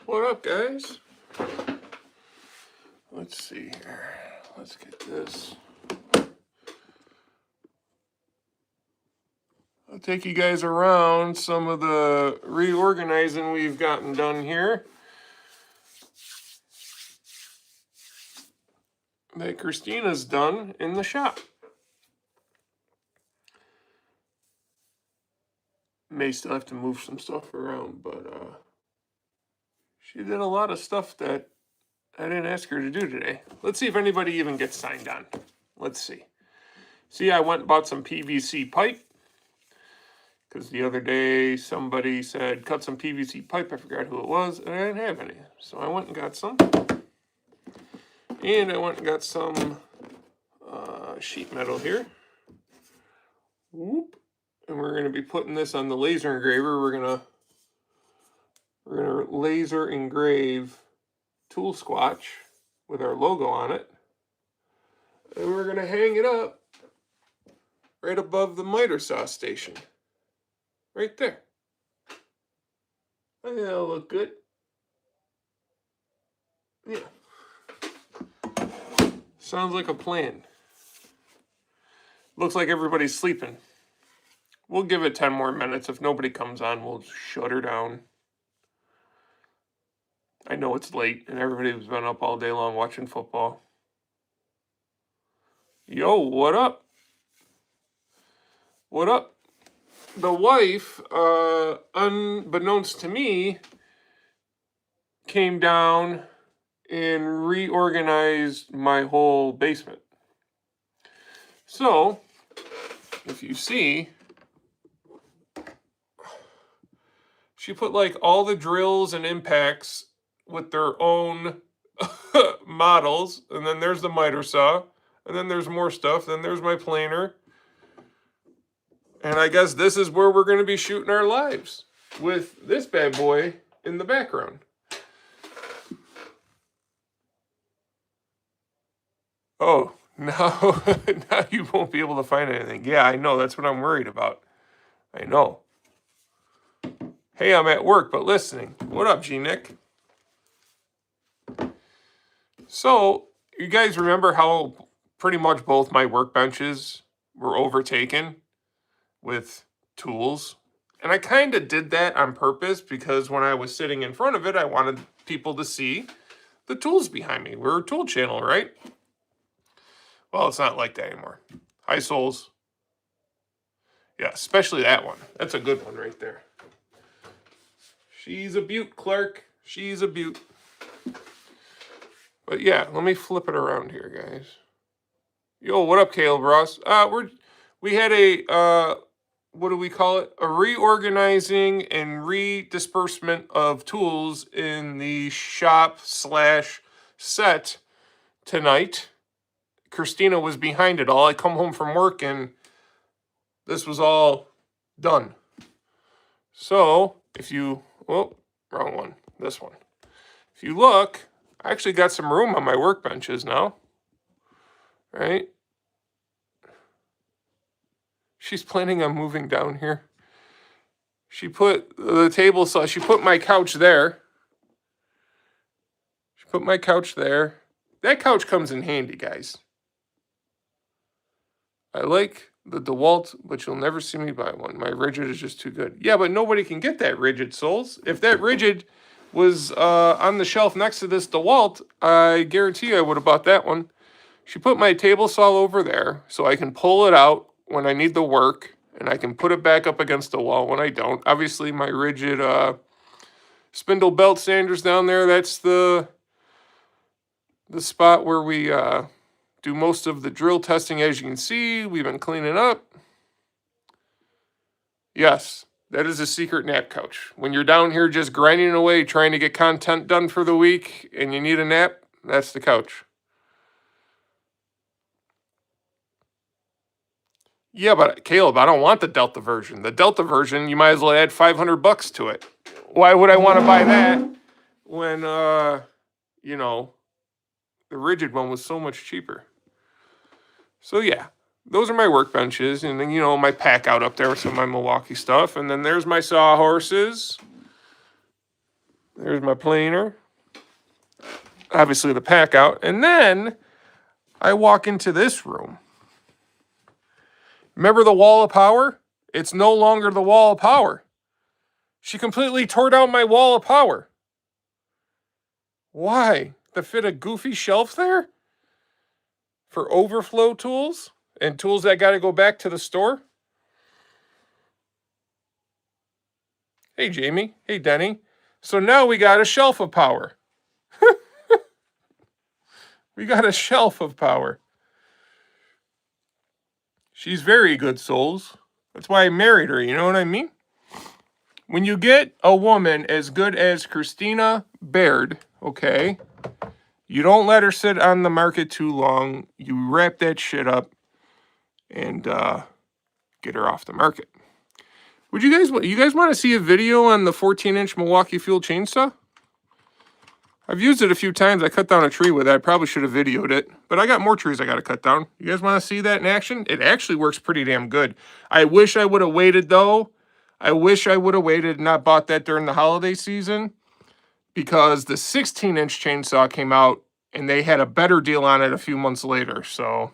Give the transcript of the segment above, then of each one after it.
What up, guys? Let's see here. Let's get this. I'll take you guys around some of the reorganizing we've gotten done here that Christina's done in the shop. May still have to move some stuff around, but she did a lot of stuff that I didn't ask her to do today. Let's see if anybody even gets signed on. Let's see. See, I went and bought some PVC pipe. Because the other day somebody said, cut some PVC pipe. I forgot who it was, and I didn't have any. So I went and got some. And I went and got some sheet metal here. Whoop. And we're going to be putting this on the laser engraver. We're going to laser engrave tool Squatch with our logo on it. And we're going to hang it up right above the miter saw station. Right there. I think that'll look good. Yeah. Sounds like a plan. Looks like everybody's sleeping. We'll give it 10 more minutes. If nobody comes on, we'll shut her down. I know it's late and everybody's been up all day long watching football. Yo, what up? What up? The wife, unbeknownst to me, came down and reorganized my whole basement. So, if you see, she put like all the drills and impacts with their own models, and then there's the miter saw, and then there's more stuff, then there's my planer. And I guess this is where we're going to be shooting our lives, with this bad boy in the background. Oh, now you won't be able to find anything. Yeah, I know. That's what I'm worried about. I know. Hey, I'm at work, but listening. What up, G-Nick? So, you guys remember how pretty much both my workbenches were overtaken with tools? And I kind of did that on purpose because when I was sitting in front of it, I wanted people to see the tools behind me. We're a tool channel, right? Well, it's not like that anymore. High soles. Yeah, especially that one. That's a good one right there. She's a beaut, Clark. She's a beaut. But yeah, let me flip it around here, guys. Yo, what up, Caleb Ross? We had a what do we call it? A reorganizing and redisbursement of tools in the shop / set tonight. Christina was behind it all. I come home from work and this was all done. So if you, oh, wrong one, this one. If you look, I actually got some room on my workbenches now, right? She's planning on moving down here. She put the table saw, she put my couch there. She put my couch there. That couch comes in handy, guys. I like the DeWalt, but you'll never see me buy one. My rigid is just too good. Yeah, but nobody can get that rigid, Souls. If that rigid was on the shelf next to this DeWalt, I guarantee you I would have bought that one. She put my table saw over there so I can pull it out when I need the work, and I can put it back up against the wall when I don't. Obviously, my rigid spindle belt sanders down there, that's the spot where we do most of the drill testing. As you can see, we've been cleaning up. Yes, that is a secret nap couch. When you're down here just grinding away, trying to get content done for the week, and you need a nap, that's the couch. Yeah, but Caleb, I don't want the Delta version. The Delta version, you might as well add $500 to it. Why would I want to buy that when, you know, the rigid one was so much cheaper? So yeah, those are my workbenches, and then, you know, my pack out up there with some of my Milwaukee stuff, and then there's my sawhorses. There's my planer. Obviously the pack out. And then I walk into this room. Remember the wall of power? It's no longer the wall of power. She completely tore down my wall of power. Why? To fit a goofy shelf there? For overflow tools? And tools that got to go back to the store? Hey, Jamie. Hey, Denny. So now we got a shelf of power. We got a shelf of power. She's very good souls. That's why I married her, you know what I mean? When you get a woman as good as Christina Baird, okay, you don't let her sit on the market too long. You wrap that shit up and get her off the market. Would you guys want to see a video on the 14-inch Milwaukee Fuel chainsaw? I've used it a few times. I cut down a tree with it. I probably should have videoed it, but I got more trees I got to cut down. You guys want to see that in action? It actually works pretty damn good. I wish I would have waited, though. I wish I would have waited and not bought that during the holiday season, because the 16-inch chainsaw came out and they had a better deal on it a few months later, so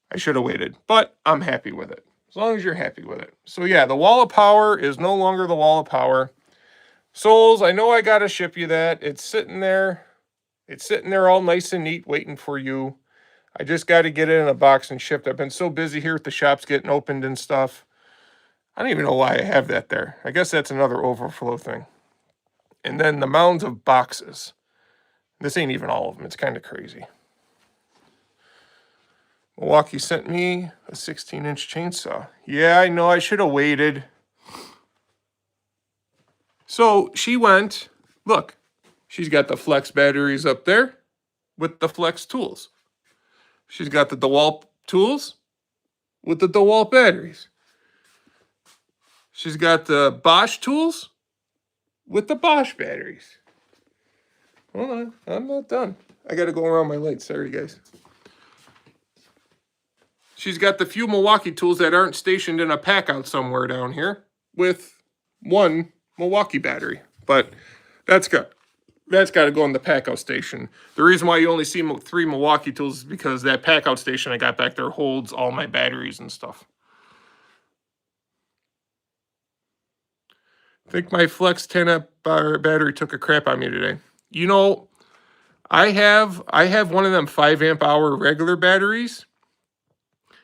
I should have waited. But I'm happy with it, as long as you're happy with it. So yeah, the wall of power is no longer the wall of power. Souls, I know I got to ship you that. It's sitting there. It's sitting there all nice and neat waiting for you. I just got to get it in a box and shipped. I've been so busy here with the shops getting opened and stuff. I don't even know why I have that there. I guess that's another overflow thing. And then the mounds of boxes. This ain't even all of them. It's kind of crazy. Milwaukee sent me a 16-inch chainsaw. Yeah, I know. I should have waited. So she went, look, she's got the flex batteries up there with the flex tools. She's got the DeWalt tools with the DeWalt batteries. She's got the Bosch tools with the Bosch batteries. Hold on, I'm not done. I got to go around my lights. Sorry, guys. She's got the few Milwaukee tools that aren't stationed in a pack out somewhere down here with one Milwaukee battery. But that's good. That's got to go in the pack out station. The reason why you only see 3 Milwaukee tools is because that pack out station I got back there holds all my batteries and stuff. I think my Flex 10 amp battery took a crap on me today. You know, I have one of them 5 amp hour regular batteries,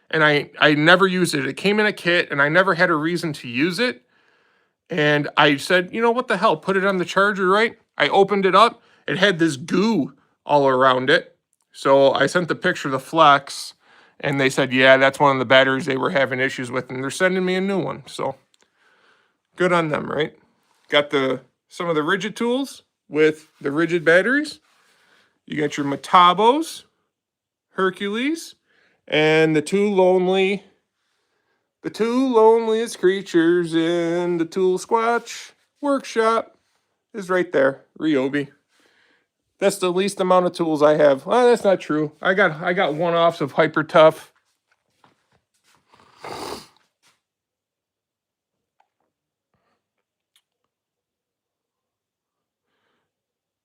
and I never used it. It came in a kit, and I never had a reason to use it. And I said, you know, what the hell? Put it on the charger, right? I opened it up. It had this goo all around it. So I sent the picture of the Flex, and they said, yeah, that's one of the batteries they were having issues with, and they're sending me a new one. So good on them, right? Got some of the rigid tools with the rigid batteries. You got your Metabos, Hercules, and the two loneliest creatures in the tool Squatch workshop is right there, Ryobi. That's the least amount of tools I have. Well, that's not true. I got one-offs of Hyper Tough.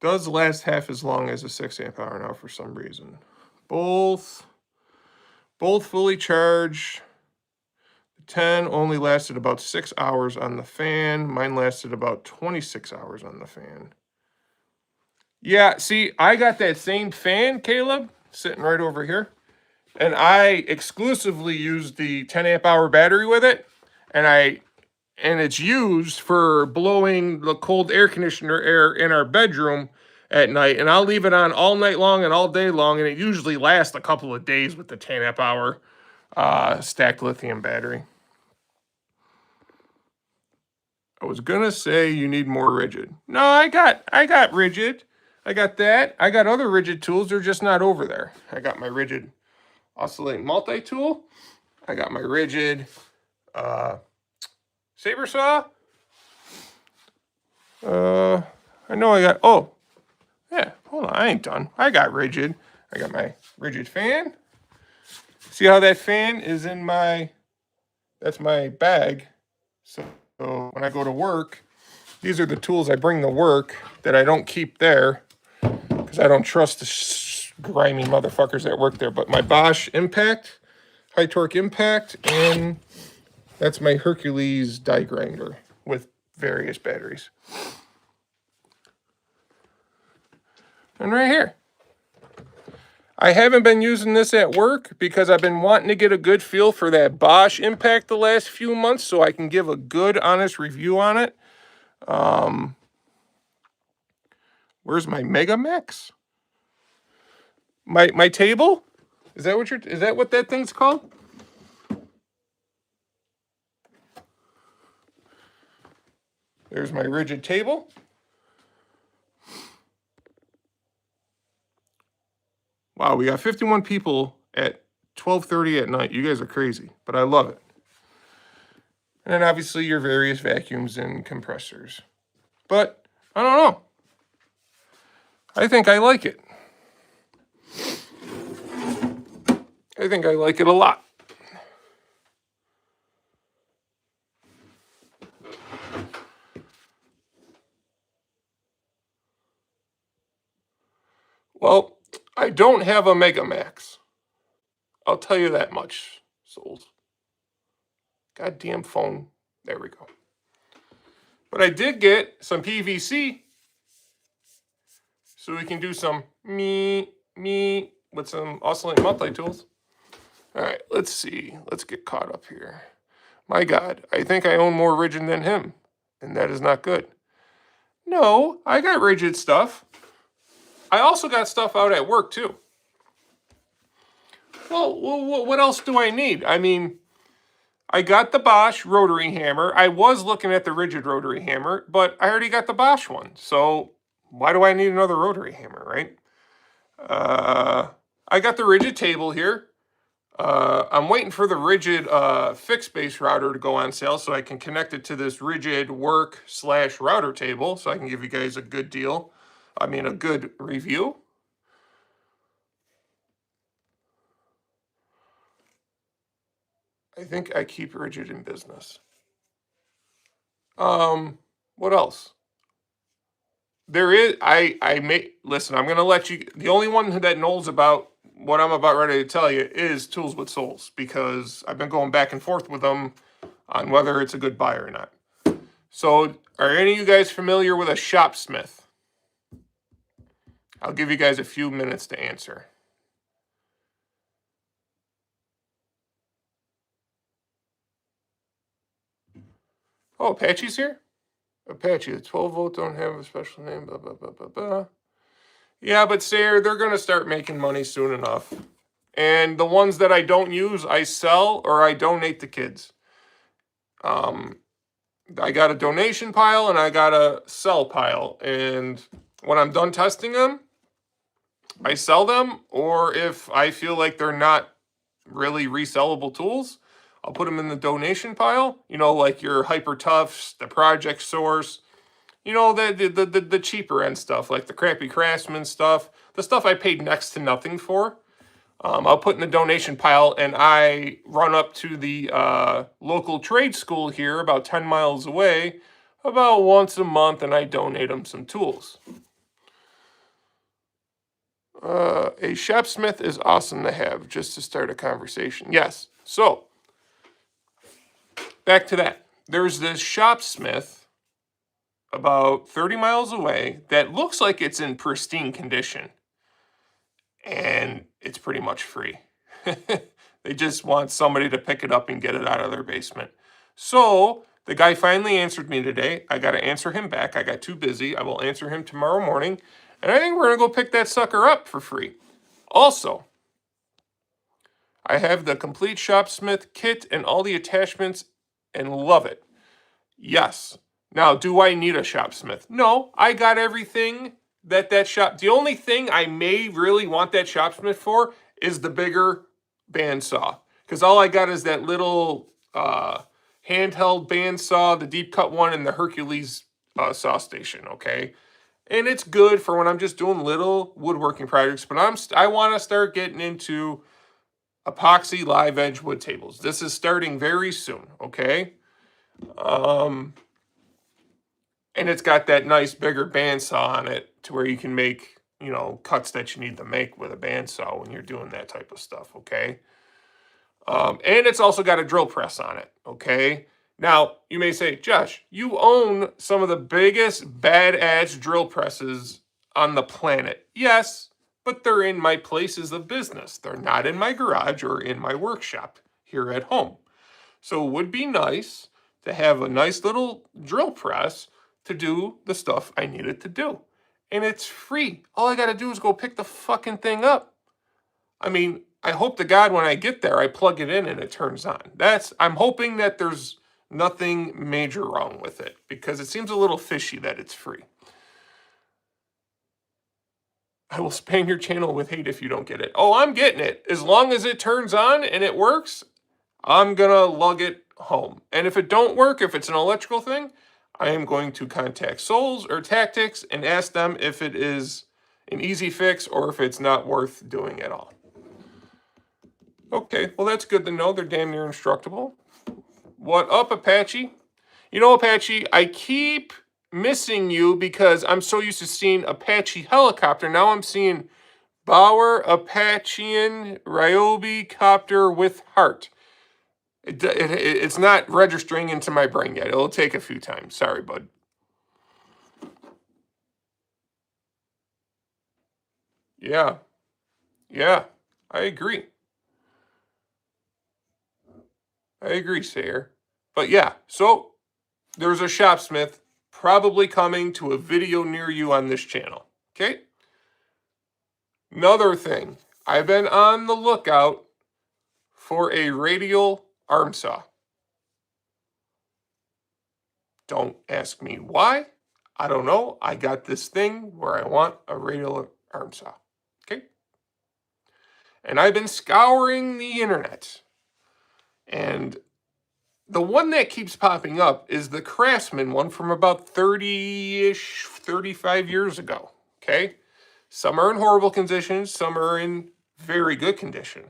Does last half as long as a 6 amp hour now for some reason. Both fully charged. The 10 only lasted about 6 hours on the fan. Mine lasted about 26 hours on the fan. Yeah, see, I got that same fan, Caleb, sitting right over here. And I exclusively used the 10 amp hour battery with it. And it's used for blowing the cold air conditioner air in our bedroom at night. And I'll leave it on all night long and all day long. And it usually lasts a couple of days with the 10 amp hour stacked lithium battery. I was going to say you need more rigid. No, I got rigid. I got that. I got other rigid tools. They're just not over there. I got my rigid oscillating multi-tool. I got my rigid saber saw. I know I got, oh, yeah, hold on, I ain't done. I got rigid. I got my rigid fan. See how that fan is in that's my bag. So when I go to work, These are the tools I bring to work that I don't keep there because I don't trust the grimy motherfuckers that work there. But my Bosch Impact, high torque impact, and that's my Hercules die grinder with various batteries. And right here. I haven't been using this at work because I've been wanting to get a good feel for that Bosch Impact the last few months so I can give a good, honest review on it. Where's my Mega Max? My table? Is that what that thing's called? There's my rigid table. Wow, we got 51 people at 12:30 at night. You guys are crazy, but I love it. And then obviously your various vacuums and compressors. But I don't know. I think I like it. I think I like it a lot. Well, I don't have a Mega Max. I'll tell you that much, souls. Goddamn phone. There we go. But I did get some PVC. So we can do some me with some oscillating multi-tools. All right, let's see. Let's get caught up here. My God, I think I own more rigid than him. And that is not good. No, I got rigid stuff. I also got stuff out at work, too. Well, what else do I need? I mean, I got the Bosch rotary hammer. I was looking at the rigid rotary hammer, but I already got the Bosch one. So why do I need another rotary hammer, right? I got the rigid table here. I'm waiting for the rigid fixed base router to go on sale so I can connect it to this rigid work/router table so I can give you guys a good deal. I mean, a good review. I think I keep rigid in business. What else? There is, I may, listen, I'm going to let you, the only one that knows about what I'm about ready to tell you is Tools with Souls, because I've been going back and forth with them on whether it's a good buy or not. So, are any of you guys familiar with a shopsmith? I'll give you guys a few minutes to answer. Oh, Apache's here? Apache, the 12 volt don't have a special name, blah, blah, blah, blah, blah. Yeah, but Sarah, they're going to start making money soon enough. And the ones that I don't use, I sell or I donate to kids. I got a donation pile and I got a sell pile. And when I'm done testing them, I sell them. Or if I feel like they're not really resellable tools, I'll put them in the donation pile. You know, like your Hyper Toughs, the Project Source. You know, the cheaper end stuff, like the crappy Craftsman stuff. The stuff I paid next to nothing for. I'll put in the donation pile, and I run up to the local trade school here, about 10 miles away, about once a month, and I donate them some tools. A shopsmith is awesome to have, just to start a conversation. Yes, so, back to that. There's this shopsmith about 30 miles away that looks like it's in pristine condition. And it's pretty much free. They just want somebody to pick it up and get it out of their basement. So the guy finally answered me today. I got to answer him back. I got too busy. I will answer him tomorrow morning. And I think we're going to go pick that sucker up for free. Also, I have the complete shopsmith kit and all the attachments and love it. Yes. Now, do I need a shopsmith? No, I got everything that shop. The only thing I may really want that shopsmith for is the bigger bandsaw. Because all I got is that little handheld bandsaw, the deep cut one, and the Hercules saw station, okay? And it's good for when I'm just doing little woodworking projects, but I want to start getting into epoxy live edge wood tables. This is starting very soon, okay? And it's got that nice bigger bandsaw on it to where you can make, you know, cuts that you need to make with a bandsaw when you're doing that type of stuff, okay? And it's also got a drill press on it, okay? Now, you may say, Josh, you own some of the biggest badass drill presses on the planet. Yes, but they're in my places of business. They're not in my garage or in my workshop here at home. So it would be nice to have a nice little drill press to do the stuff I need it to do. And it's free. All I got to do is go pick the fucking thing up. I mean, I hope to God when I get there, I plug it in and it turns on. I'm hoping that there's nothing major wrong with it because it seems a little fishy that it's free. I will spam your channel with hate if you don't get it. Oh, I'm getting it. As long as it turns on and it works, I'm gonna lug it home. And if it don't work, if it's an electrical thing, I am going to contact Souls or Tactics and ask them if it is an easy fix or if it's not worth doing at all. Okay, well that's good to know. They're damn near instructable. What up, Apache? You know, Apache, I keep missing you because I'm so used to seeing Apache helicopter. Now I'm seeing Bauer Apachean Ryobi copter with heart. It's not registering into my brain yet. It'll take a few times. Sorry, bud. Yeah. Yeah. I agree. I agree, Sayer. But yeah, so there's a shopsmith probably coming to a video near you on this channel. Okay? Another thing. I've been on the lookout for a radial arm saw. Don't ask me why. I don't know. I got this thing where I want a radial arm saw. Okay? And I've been scouring the internet. And the one that keeps popping up is the Craftsman one from about 30-ish, 35 years ago. Okay? Some are in horrible condition, some are in very good condition.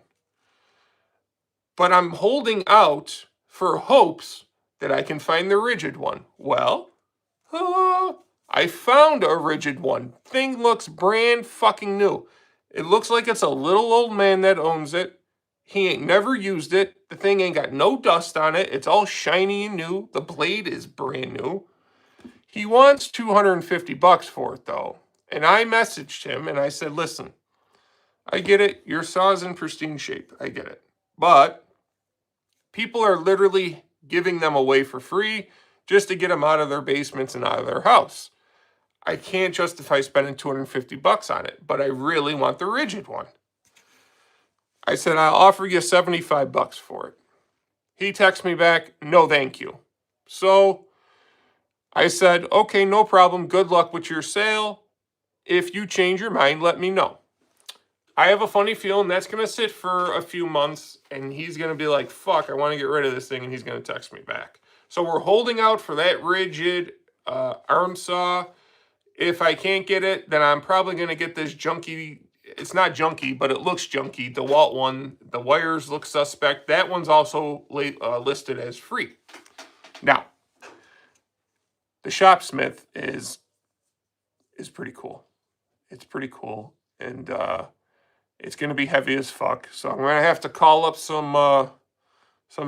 But I'm holding out for hopes that I can find the rigid one. Well, I found a rigid one. Thing looks brand fucking new. It looks like it's a little old man that owns it. He ain't never used it. The thing ain't got no dust on it. It's all shiny and new. The blade is brand new. He wants $250 for it though. And I messaged him and I said, listen, I get it. Your saw's in pristine shape. I get it. But people are literally giving them away for free just to get them out of their basements and out of their house. I can't justify spending $250 on it, but I really want the rigid one. I said, I'll offer you $75 for it. He texts me back, no thank you. So I said, okay, no problem. Good luck with your sale. If you change your mind, let me know. I have a funny feeling that's going to sit for a few months and he's going to be like, fuck, I want to get rid of this thing, and he's going to text me back. So we're holding out for that rigid arm saw. If I can't get it, then I'm probably going to get this junky. It's not junky, but it looks junky. DeWalt one. The wires look suspect. That one's also listed as free. Now, the shopsmith is pretty cool. It's pretty cool. And it's going to be heavy as fuck. So I'm going to have to call up some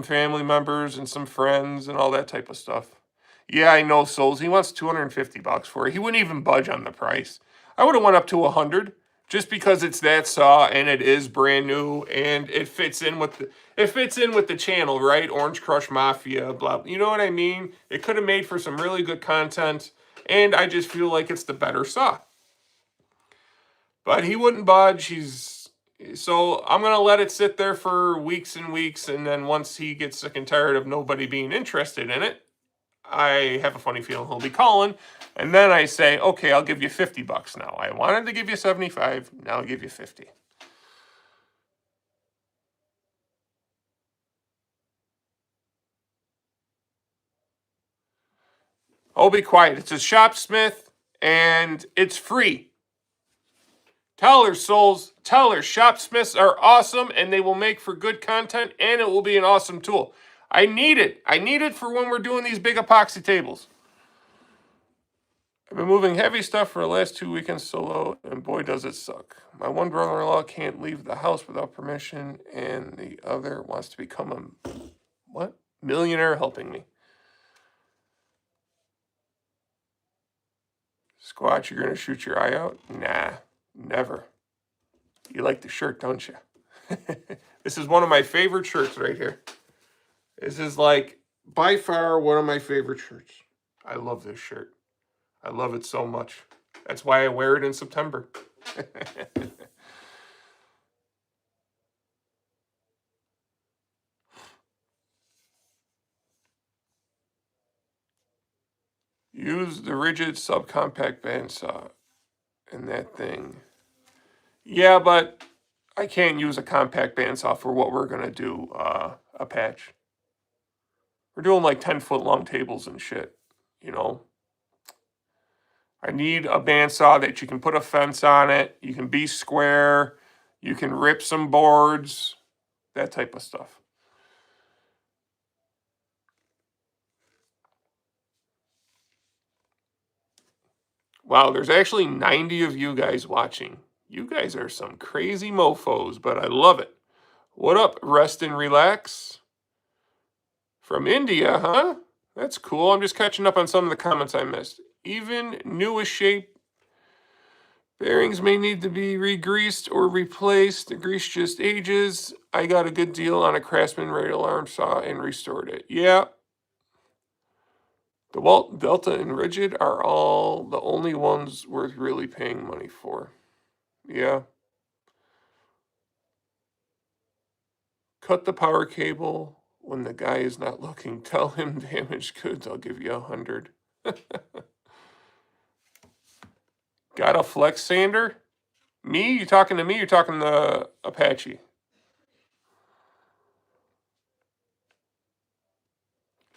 family members and some friends and all that type of stuff. Yeah, I know, Souls. He wants $250 for it. He wouldn't even budge on the price. I would have went up to $100 just because it's that saw and it is brand new and it fits in with the channel, right? Orange Crush Mafia, blah. You know what I mean? It could have made for some really good content, and I just feel like it's the better saw. But he wouldn't budge. So I'm going to let it sit there for weeks and weeks, and then once he gets sick and tired of nobody being interested in it, I have a funny feeling he'll be calling, and then I say, okay, I'll give you $50 now. I wanted to give you 75, now I'll give you 50. Oh, be quiet. It's a shopsmith, and it's free. Tell her, Souls. Tell her shopsmiths are awesome, and they will make for good content, and it will be an awesome tool. I need it. I need it for when we're doing these big epoxy tables. I've been moving heavy stuff for the last 2 weekends solo, and boy does it suck. My one brother-in-law can't leave the house without permission, and the other wants to become a millionaire helping me. Squatch, you're gonna shoot your eye out? Nah, never. You like the shirt, don't you? This is one of my favorite shirts right here. This is like by far one of my favorite shirts. I love this shirt. I love it so much. That's why I wear it in September. Use the rigid subcompact bandsaw in that thing. Yeah, but I can't use a compact bandsaw for what we're gonna do, a patch. We're doing like 10-foot long tables and shit, you know? I need a bandsaw that you can put a fence on it, you can be square, you can rip some boards, that type of stuff. Wow, there's actually 90 of you guys watching. You guys are some crazy mofos, but I love it. What up, Rest and Relax? From India, huh? That's cool. I'm just catching up on some of the comments I missed. Even newest shape bearings may need to be re-greased or replaced. The grease just ages. I got a good deal on a Craftsman radial arm saw and restored it. Yeah. The Walt, Delta, and Rigid are all the only ones worth really paying money for. Yeah. Cut the power cable when the guy is not looking. Tell him damaged goods. I'll give you 100. Got a flex sander? Me? You talking to me? You're talking to Apache?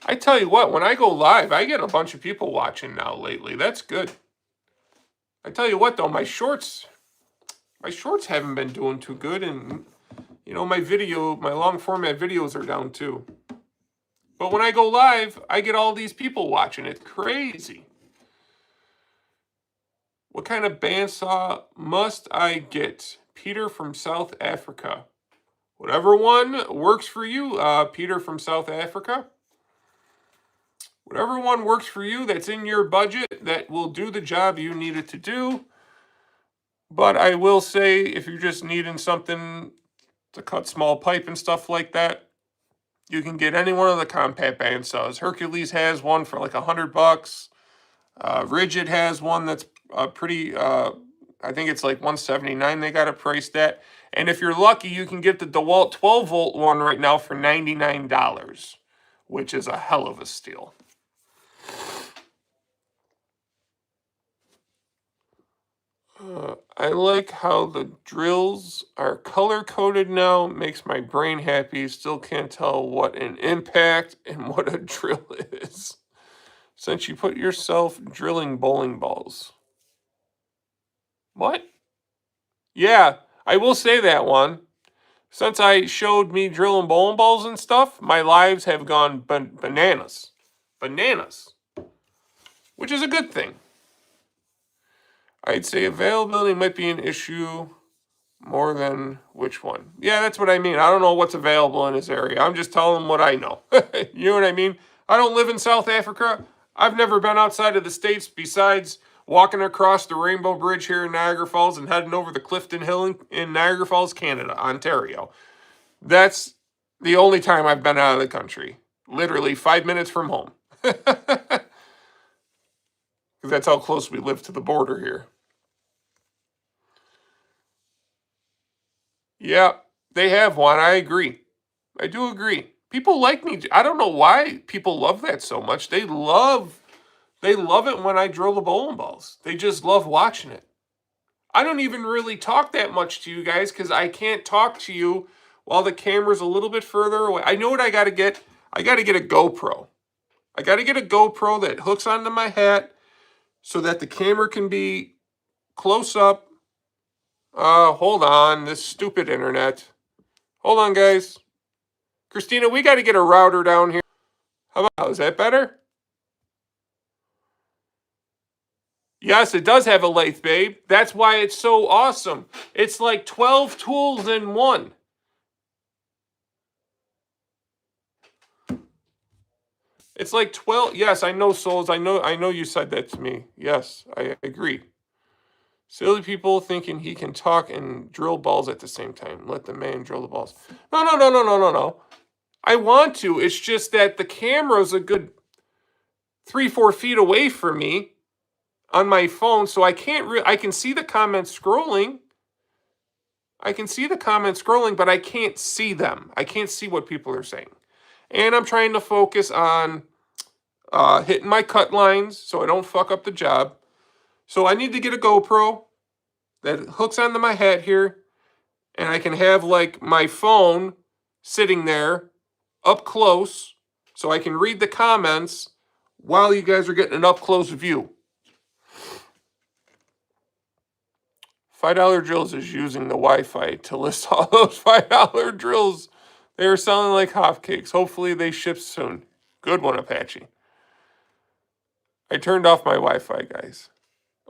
I tell you what, when I go live, I get a bunch of people watching now lately. That's good. I tell you what, though, my shorts haven't been doing too good, and you know, my long format videos are down too. But when I go live, I get all these people watching. It's crazy. What kind of bandsaw must I get? Peter from South Africa. Whatever one works for you, Peter from South Africa. Whatever one works for you that's in your budget, that will do the job you need it to do. But I will say, if you're just needing something to cut small pipe and stuff like that, you can get any one of the compact bandsaws. Hercules has one for like $100. Rigid has one that's pretty, I think it's like $179 they got it priced at. And if you're lucky, you can get the DeWalt 12-volt one right now for $99, which is a hell of a steal. I like how the drills are color-coded now. Makes my brain happy. Still can't tell what an impact and what a drill is. Since you put yourself drilling bowling balls. What? Yeah, I will say that one. Since I showed me drilling bowling balls and stuff, my lives have gone bananas. Bananas. Which is a good thing. I'd say availability might be an issue more than which one. Yeah, that's what I mean. I don't know what's available in this area. I'm just telling them what I know. You know what I mean? I don't live in South Africa. I've never been outside of the States besides walking across the Rainbow Bridge here in Niagara Falls and heading over the Clifton Hill in Niagara Falls, Canada, Ontario. That's the only time I've been out of the country. Literally 5 minutes from home. Because that's how close we live to the border here. Yeah, they have one. I agree. I do agree. People like me. I don't know why people love that so much. They love it when I drill the bowling balls. They just love watching it. I don't even really talk that much to you guys because I can't talk to you while the camera's a little bit further away. I know what I got to get. I got to get a GoPro. I got to get a GoPro that hooks onto my hat so that the camera can be close up. Hold on, this stupid internet. Hold on, guys. Christina, we got to get a router down here. How about, is that better? Yes, it does have a lathe, babe. That's why it's so awesome. It's like 12 tools in one. It's like 12. Yes, I know, Souls. I know you said that to me. Yes, I agree. Silly people thinking he can talk and drill balls at the same time. Let the man drill the balls. No, no, no, no, no, no, no. I want to. It's just that the camera's a good 3-4 feet away from me on my phone, so I can't I can see the comments scrolling. I can see the comments scrolling, but I can't see them. I can't see what people are saying. And I'm trying to focus on hitting my cut lines so I don't fuck up the job. So I need to get a GoPro that hooks onto my head here, and I can have like my phone sitting there up close so I can read the comments while you guys are getting an up close view. $5 Drills is using the Wi-Fi to list all those $5 drills. They are selling like hotcakes. Hopefully they ship soon. Good one, Apache. I turned off my Wi-Fi, guys.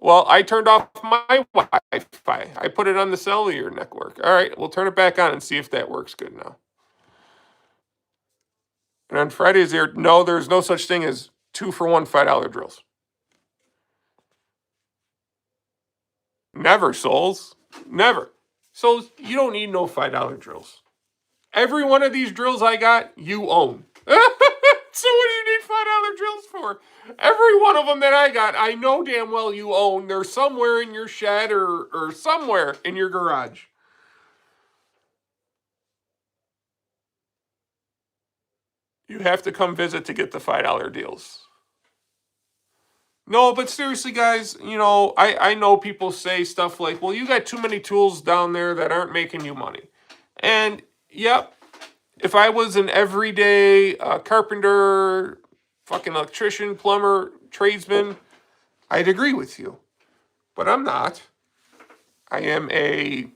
Well, I turned off my Wi-Fi. I put it on the cellular network. All right, we'll turn it back on and see if that works good now. And on Fridays, there's no such thing as 2-for-1 $5 drills. Never, Souls. Never. Souls, you don't need no $5 drills. Every one of these drills I got, you own. So what do you need $5 drills for? Every one of them that I got, I know damn well you own. They're somewhere in your shed or somewhere in your garage. You have to come visit to get the $5 deals. No, but seriously, guys, I know people say stuff like, well, you got too many tools down there that aren't making you money. And, yep, if I was an everyday carpenter, fucking electrician, plumber, tradesman, I'd agree with you. But I'm not. I am a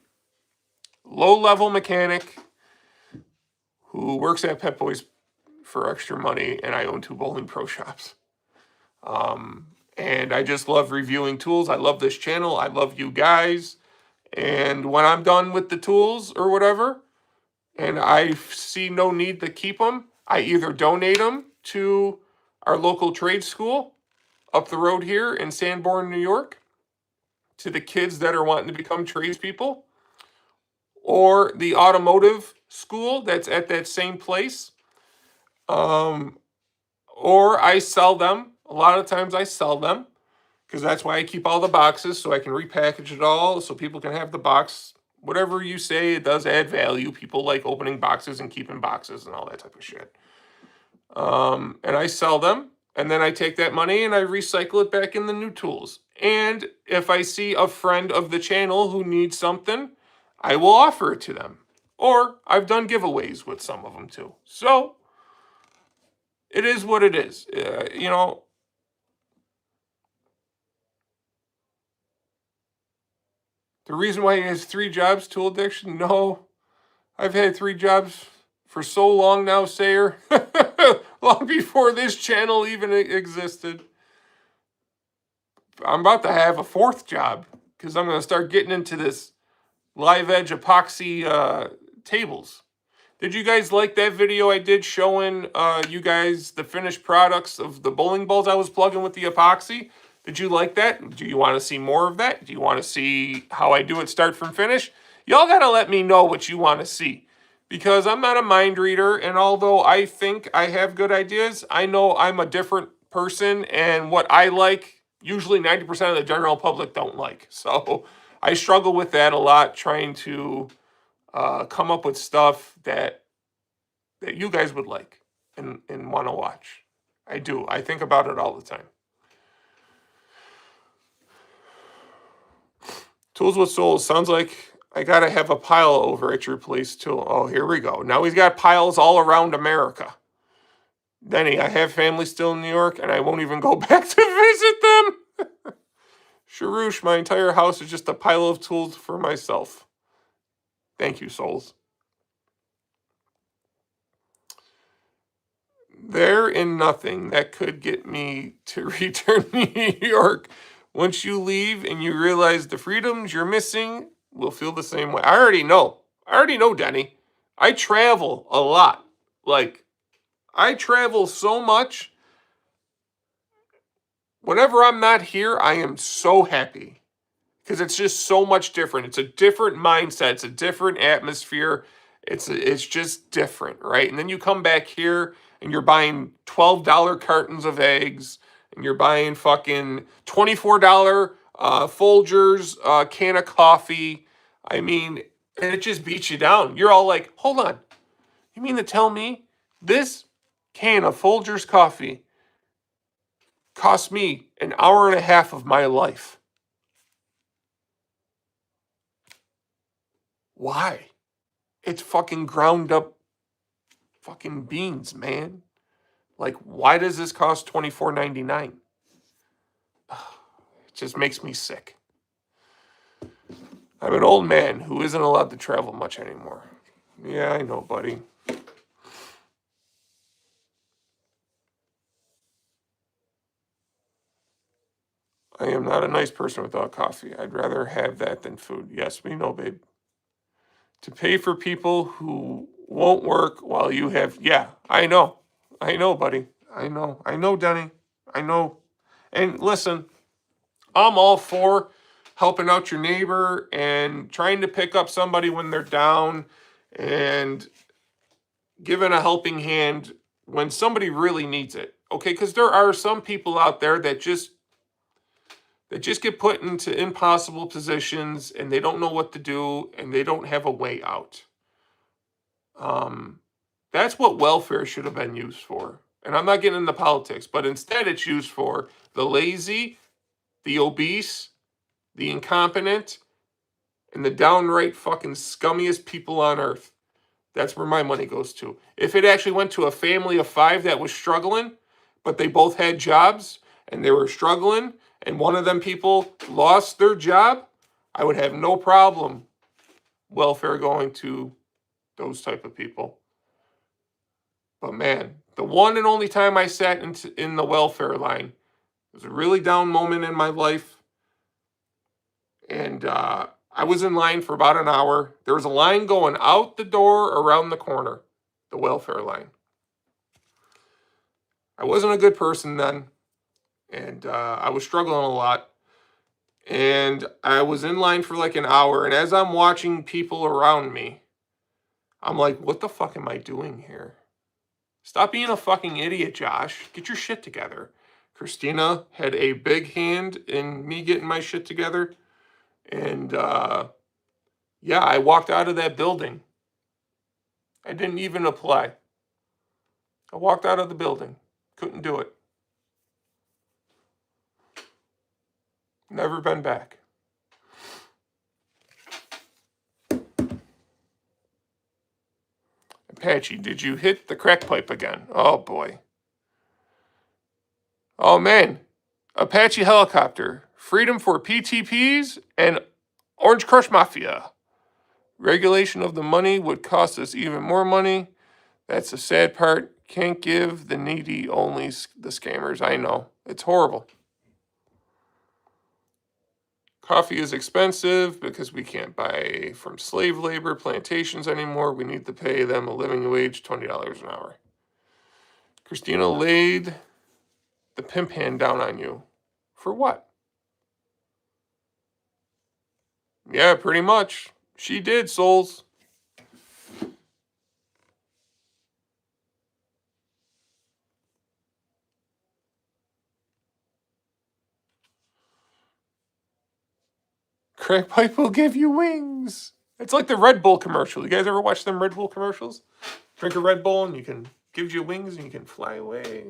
low-level mechanic who works at Pep Boys for extra money, and I own 2 bowling pro shops. And I just love reviewing tools. I love this channel. I love you guys. And when I'm done with the tools or whatever, and I see no need to keep them, I either donate them to our local trade school up the road here in Sanborn, New York, to the kids that are wanting to become tradespeople, or the automotive school that's at that same place. Or I sell them. A lot of times I sell them because that's why I keep all the boxes, so I can repackage it all so people can have the box. Whatever you say, it does add value. People like opening boxes and keeping boxes and all that type of shit. And I sell them, and then I take that money and I recycle it back in the new tools. And if I see a friend of the channel who needs something, I will offer it to them. Or I've done giveaways with some of them too. So it is what it is. The reason why he has 3 jobs, tool addiction? No. I've had 3 jobs for so long now, Sayer. Long before this channel even existed. I'm about to have a 4th job because I'm going to start getting into this live edge epoxy tables. Did you guys like that video I did showing you guys the finished products of the bowling balls I was plugging with the epoxy? Did you like that? Do you want to see more of that? Do you want to see how I do it start from finish? Y'all got to let me know what you want to see. Because I'm not a mind reader, and although I think I have good ideas, I know I'm a different person, and what I like, usually 90% of the general public don't like. So I struggle with that a lot, trying to come up with stuff that you guys would like and want to watch. I do. I think about it all the time. Tools with Souls. Sounds like I gotta have a pile over at your place too. Oh, here we go. Now he's got piles all around America. Denny, I have family still in New York, and I won't even go back to visit them. Sharush, my entire house is just a pile of tools for myself. Thank you, Souls. There in nothing that could get me to return to New York. Once you leave and you realize the freedoms you're missing will feel the same way. I already know. Denny. I travel a lot. Like, I travel so much. Whenever I'm not here, I am so happy. Because it's just so much different. It's a different mindset. It's a different atmosphere. It's just different, right? And then you come back here and you're buying $12 cartons of eggs and you're buying fucking $24 Folgers can of coffee. I mean, and it just beats you down. You're all like, hold on. You mean to tell me this can of Folgers coffee cost me an hour and a half of my life? Why? It's fucking ground up fucking beans, man. Like, why does this cost $24.99? It just makes me sick. I'm an old man who isn't allowed to travel much anymore. Yeah, I know, buddy. I am not a nice person without coffee. I'd rather have that than food. Yes, we know, babe. To pay for people who won't work while you have... Yeah, I know. I know, buddy. I know. I know, Denny. I know. And listen, I'm all for helping out your neighbor and trying to pick up somebody when they're down and giving a helping hand when somebody really needs it. Okay, because there are some people out there that just get put into impossible positions and they don't know what to do and they don't have a way out. That's what welfare should have been used for. And I'm not getting into politics, but instead it's used for the lazy, the obese, the incompetent, and the downright fucking scummiest people on earth. That's where my money goes to. If it actually went to a family of 5 that was struggling, but they both had jobs and they were struggling, and one of them people lost their job, I would have no problem welfare going to those type of people. But man, the one and only time I sat in the welfare line was a really down moment in my life. And I was in line for about an hour. There was a line going out the door around the corner, the welfare line. I wasn't a good person then, and I was struggling a lot. And I was in line for like an hour, and as I'm watching people around me, I'm like, what the fuck am I doing here? Stop being a fucking idiot, Josh. Get your shit together. Christina had a big hand in me getting my shit together. And yeah, I walked out of that building. I didn't even apply. I walked out of the building. Couldn't do it. Never been back. Apache, did you hit the crack pipe again? Oh boy. Oh man. Apache helicopter. Freedom for PTPs and Orange Crush Mafia. Regulation of the money would cost us even more money. That's the sad part. Can't give the needy, only the scammers. I know. It's horrible. Coffee is expensive because we can't buy from slave labor plantations anymore. We need to pay them a living wage, $20 an hour. Christina laid the pimp hand down on you. For what? Yeah, pretty much. She did, souls. Crack pipe will give you wings. It's like the Red Bull commercial. You guys ever watch them Red Bull commercials? Drink a Red Bull and you can gives you wings and you can fly away.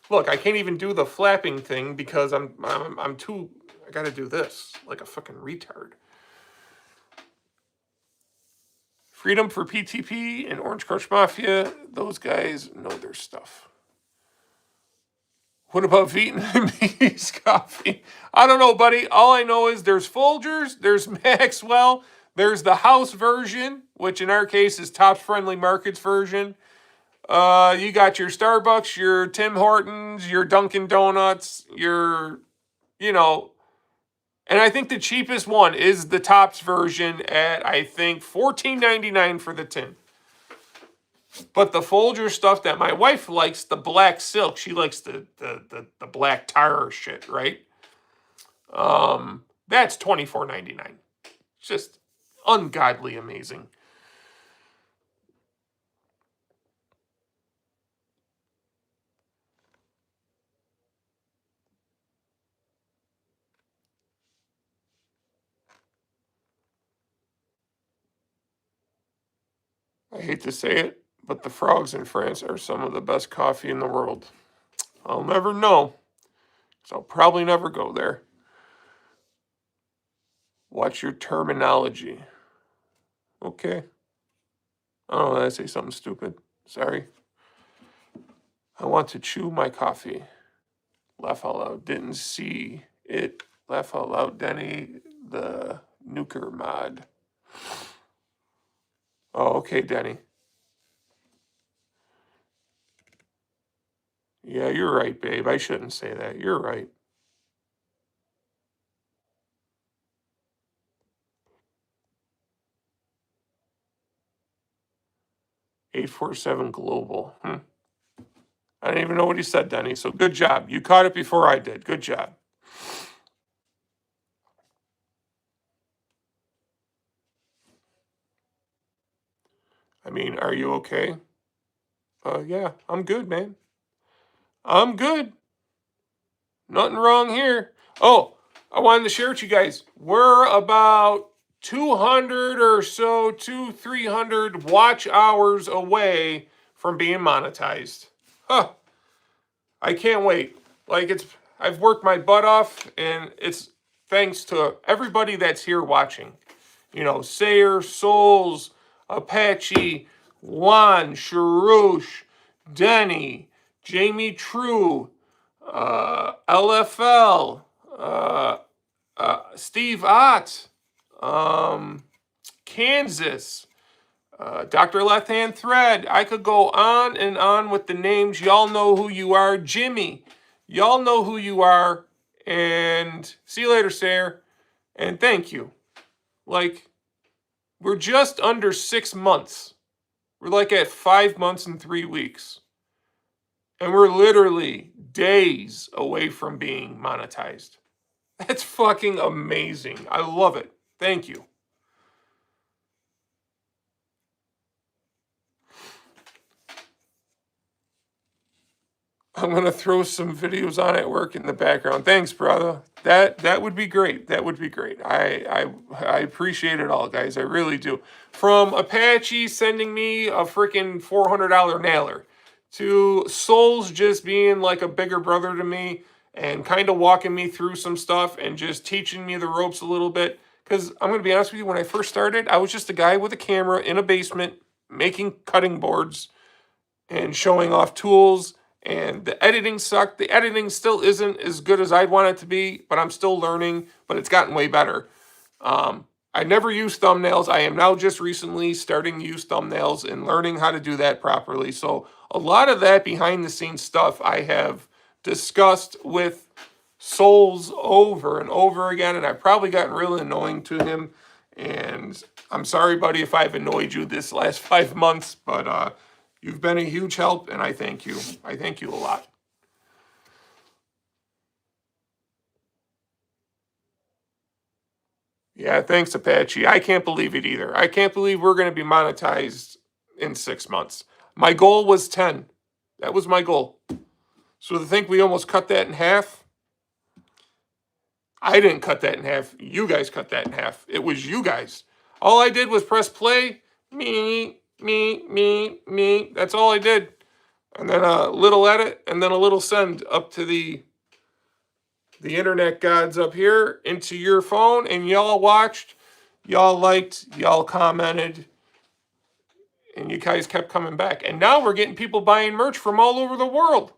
Look, I can't even do the flapping thing because I'm too. I gotta do this like a fucking retard. Freedom for PTP and Orange Crush Mafia. Those guys know their stuff. What about Vietnamese coffee? I don't know, buddy. All I know is there's Folgers, there's Maxwell, there's the house version, which in our case is Tops Friendly Markets version. You got your Starbucks, your Tim Hortons, your Dunkin' Donuts, your you know, and I think the cheapest one is the Topps version at, I think, $14.99 for the tin. But the Folger stuff that my wife likes, the black silk, she likes the black tar shit, right? That's $24.99. Just ungodly amazing. I hate to say it, but the frogs in France are some of the best coffee in the world. I'll never know, so I'll probably never go there. Watch your terminology. Okay. Oh, did I say something stupid? Sorry. I want to chew my coffee. Laugh out loud. Didn't see it. Laugh out loud. Denny, the nuker mod. Oh, okay, Denny. Yeah, you're right, babe. I shouldn't say that. You're right. 847 Global. I didn't even know what he said, Denny. So good job. You caught it before I did. Good job. I mean, are you okay? Yeah, I'm good, man. I'm good. Nothing wrong here. Oh, I wanted to share with you guys. We're about 200 or so, 300 watch hours away from being monetized. Huh. I can't wait. Like I've worked my butt off, and it's thanks to everybody that's here watching. You know, Sayer, Souls, Apache, Juan, Sharush, Denny, Jamie True, LFL, Steve Ott, Kansas, Dr. Left Hand Thread. I could go on and on with the names. Y'all know who you are. Jimmy, y'all know who you are. And see you later, Sayer. And thank you. Like, we're just under 6 months. We're like at 5 months and 3 weeks. And we're literally days away from being monetized. That's fucking amazing. I love it. Thank you. I'm gonna throw some videos on at work in the background. Thanks, brother. That would be great. That would be great. I appreciate it all, guys. I really do. From Apache sending me a freaking $400 nailer, to Souls just being like a bigger brother to me and kind of walking me through some stuff and just teaching me the ropes a little bit. Because I'm gonna be honest with you, when I first started, I was just a guy with a camera in a basement making cutting boards and showing off tools, and the editing sucked. The editing still isn't as good as I'd want it to be, but I'm still learning, but it's gotten way better. I never used thumbnails. I am now just recently starting to use thumbnails and learning how to do that properly. So a lot of that behind the scenes stuff I have discussed with Souls over and over again, and I've probably gotten really annoying to him. And I'm sorry, buddy, if I've annoyed you this last 5 months, but you've been a huge help, and I thank you. I thank you a lot. Yeah, thanks, Apache. I can't believe it either. I can't believe we're going to be monetized in 6 months. My goal was 10. That was my goal. So to think we almost cut that in half, I didn't cut that in half. You guys cut that in half. It was you guys. All I did was press play. Me, me, me, me. That's all I did. And then a little edit, and then a little send up to the internet gods up here into your phone, and y'all watched, y'all liked, y'all commented, and you guys kept coming back. And now we're getting people buying merch from all over the world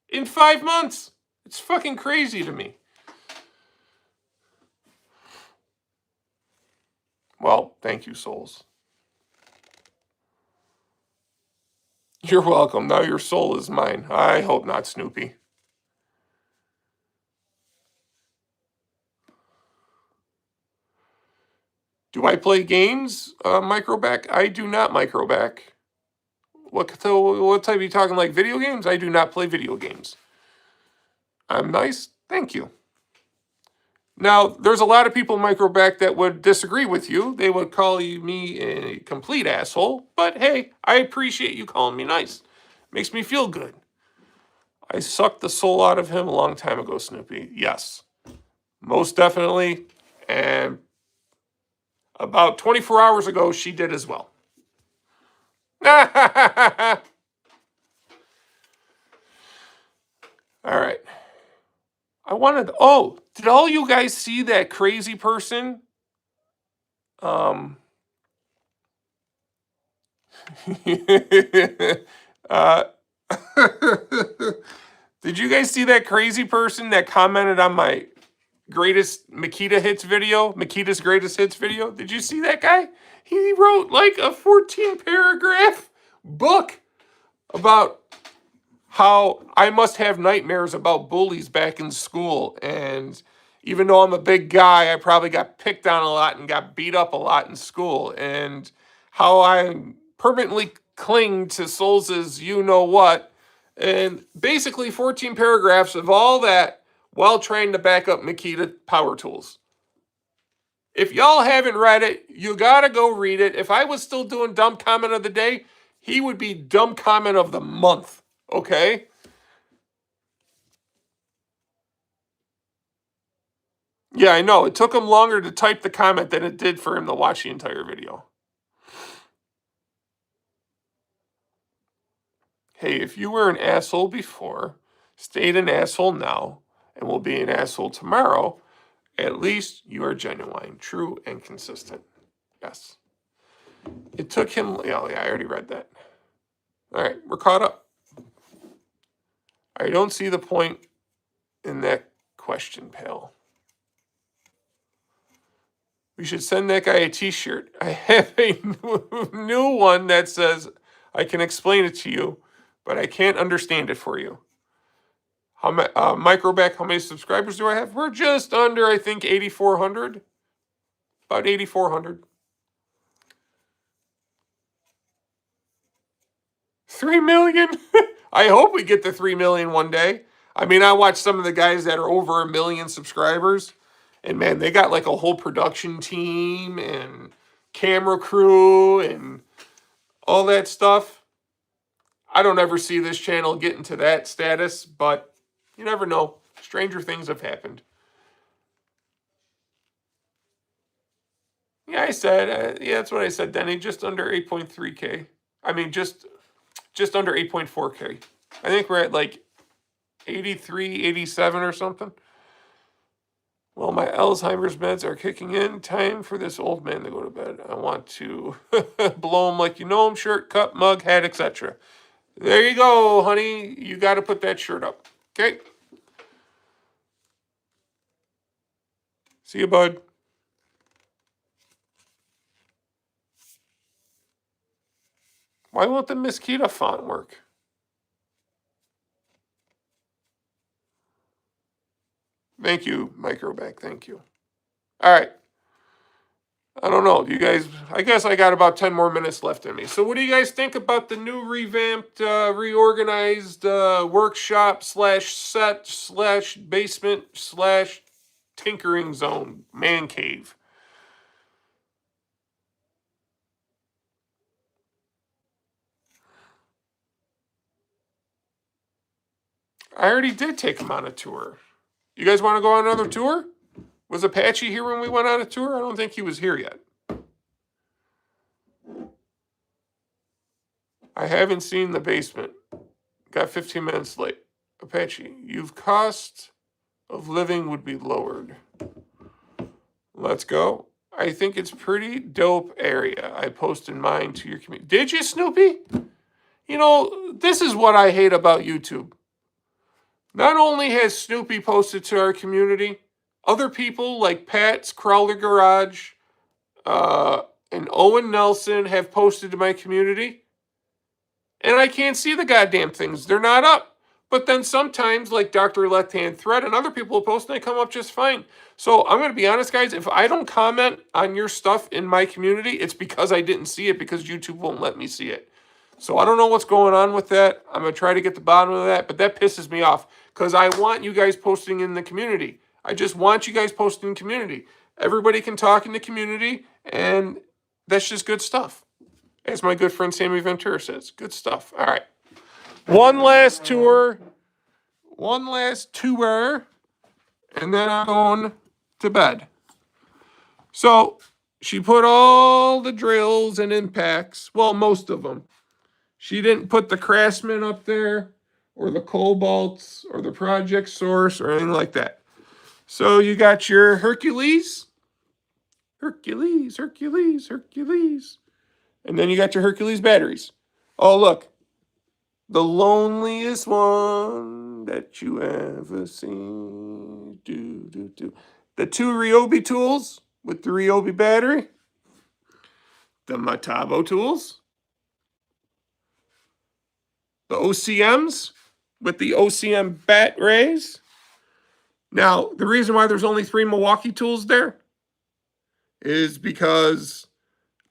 in 5 months. It's fucking crazy to me. Well, thank you, souls. You're welcome. Now your soul is mine. I hope not, Snoopy. Do I play games, microback? I do not microback. What type are you talking, like video games? I do not play video games. I'm nice? Thank you. Now, there's a lot of people microback that would disagree with you. They would call me a complete asshole. But hey, I appreciate you calling me nice. Makes me feel good. I sucked the soul out of him a long time ago, Snoopy. Yes. Most definitely. And about 24 hours ago, she did as well. All right. I wanted... Oh, did all you guys see that crazy person? uh, did you guys see that crazy person that commented on my greatest Makita hits video? Makita's greatest hits video? Did you see that guy? He wrote like a 14-paragraph book about how I must have nightmares about bullies back in school. And even though I'm a big guy, I probably got picked on a lot and got beat up a lot in school. And how I permanently cling to Souls's you-know-what. And basically 14 paragraphs of all that while trying to back up Makita power tools. If y'all haven't read it, you gotta go read it. If I was still doing dumb comment of the day, he would be dumb comment of the month. Okay? Yeah, I know. It took him longer to type the comment than it did for him to watch the entire video. Hey, if you were an asshole before, stayed an asshole now, and will be an asshole tomorrow, at least you are genuine, true, and consistent. Yes. It took him... Oh, yeah, I already read that. All right, we're caught up. I don't see the point in that question, pal. We should send that guy a t-shirt. I have a new one that says, I can explain it to you, but I can't understand it for you. How microback, how many subscribers do I have? We're just under, I think, 8,400. About 8,400. 3 million? I hope we get to 3 million one day. I mean, I watch some of the guys that are over 1 million subscribers, and man, they got like a whole production team and camera crew and all that stuff. I don't ever see this channel getting to that status, but you never know. Stranger things have happened. Yeah, I said, yeah, that's what I said, Denny. Just under 8.3K. I mean, just under 8.4K. I think we're at like 83, 87 or something. Well, my Alzheimer's meds are kicking in. Time for this old man to go to bed. I want to blow him like you know him. Shirt, cup, mug, hat, etc. There you go, honey. You got to put that shirt up. Okay? See you, bud. Why won't the Miss Kita font work? Thank you, Microback. Thank you. All right. I don't know. You guys, I guess I got about 10 more minutes left in me. So what do you guys think about the new revamped, reorganized workshop / set / basement / tinkering zone, man cave? I already did take him on a tour. You guys want to go on another tour? Was Apache here when we went on a tour? I don't think he was here yet. I haven't seen the basement. Got 15 minutes late. Apache, you've cost of living would be lowered. Let's go. I think it's pretty dope area. I posted mine to your community. Did you, Snoopy? You know, this is what I hate about YouTube. Not only has Snoopy posted to our community, other people like Pat's Crawler Garage and Owen Nelson have posted to my community. And I can't see the goddamn things. They're not up. But then sometimes, like Dr. Left Hand Thread and other people post, and they come up just fine. So I'm going to be honest, guys. If I don't comment on your stuff in my community, it's because I didn't see it because YouTube won't let me see it. So I don't know what's going on with that. I'm going to try to get the bottom of that, but that pisses me off because I want you guys posting in the community. I just want you guys posting in the community. Everybody can talk in the community, and that's just good stuff. As my good friend Sammy Ventura says, good stuff. All right. One last tour. And then I'm going to bed. So she put all the drills and impacts, well, most of them. She didn't put the Craftsman up there or the Cobalts or the Project Source or anything like that. So you got your Hercules. And then you got your Hercules batteries. Oh, look. The loneliest one that you ever seen. The two Ryobi tools with the Ryobi battery. The Metabo tools. The OCMs with the OCM bat rays. Now, the reason why there's only 3 Milwaukee tools there is because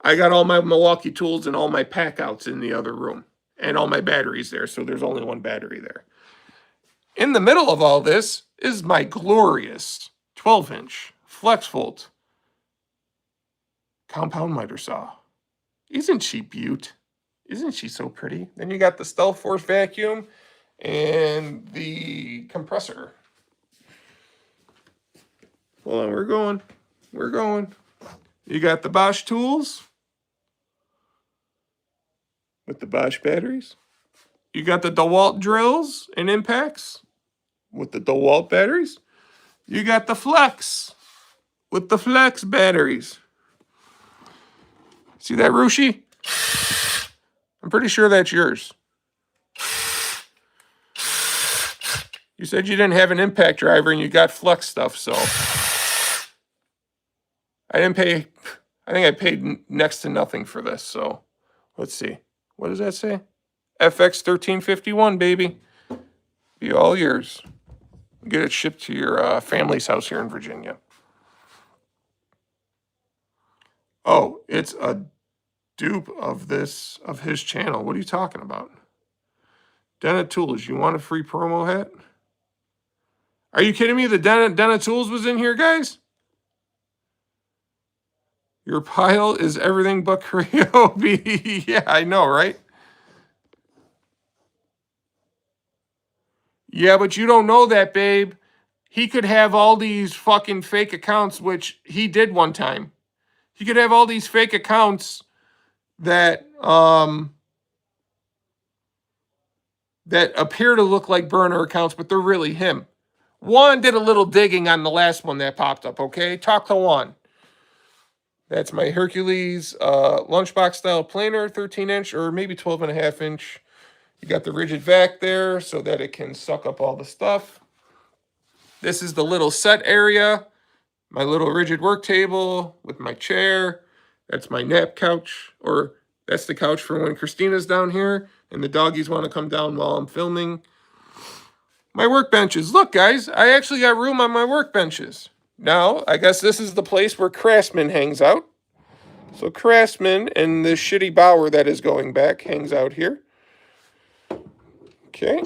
I got all my Milwaukee tools and all my pack outs in the other room and all my batteries there, so there's only 1 battery there. In the middle of all this is my glorious 12-inch FlexVolt compound miter saw. Isn't she beaut? Isn't she so pretty? Then you got the Stealth Force vacuum and the compressor. Hold on, we're going. You got the Bosch tools with the Bosch batteries. You got the DeWalt drills and impacts with the DeWalt batteries. You got the Flex with the Flex batteries. See that, Rushi? I'm pretty sure that's yours. You said you didn't have an impact driver and you got Flex stuff, so I didn't pay. I think I paid next to nothing for this, so let's see. What does that say? FX 1351, baby. Be all yours. Get it shipped to your family's house here in Virginia. Oh, it's a dupe of his channel. What are you talking about? Dennett Tools, you want a free promo hat? Are you kidding me? The Dennett Tools was in here, guys? Your pile is everything but Ryobi. Yeah, I know, right? Yeah, but you don't know that, babe. He could have all these fucking fake accounts, which he did one time. He could have all these fake accounts that that appear to look like burner accounts, but they're really him. Juan did a little digging on the last one that popped up, okay? Talk to Juan. That's my Hercules lunchbox style planer, 13-inch or maybe 12.5-inch. You got the rigid vac there so that it can suck up all the stuff. This is the little set area. My little rigid work table with my chair. That's my nap couch, or that's the couch for when Christina's down here and the doggies want to come down while I'm filming. My workbenches. Look, guys, I actually got room on my workbenches. Now, I guess this is the place where Craftsman hangs out. So Craftsman and this shitty Bauer that is going back hangs out here. Okay.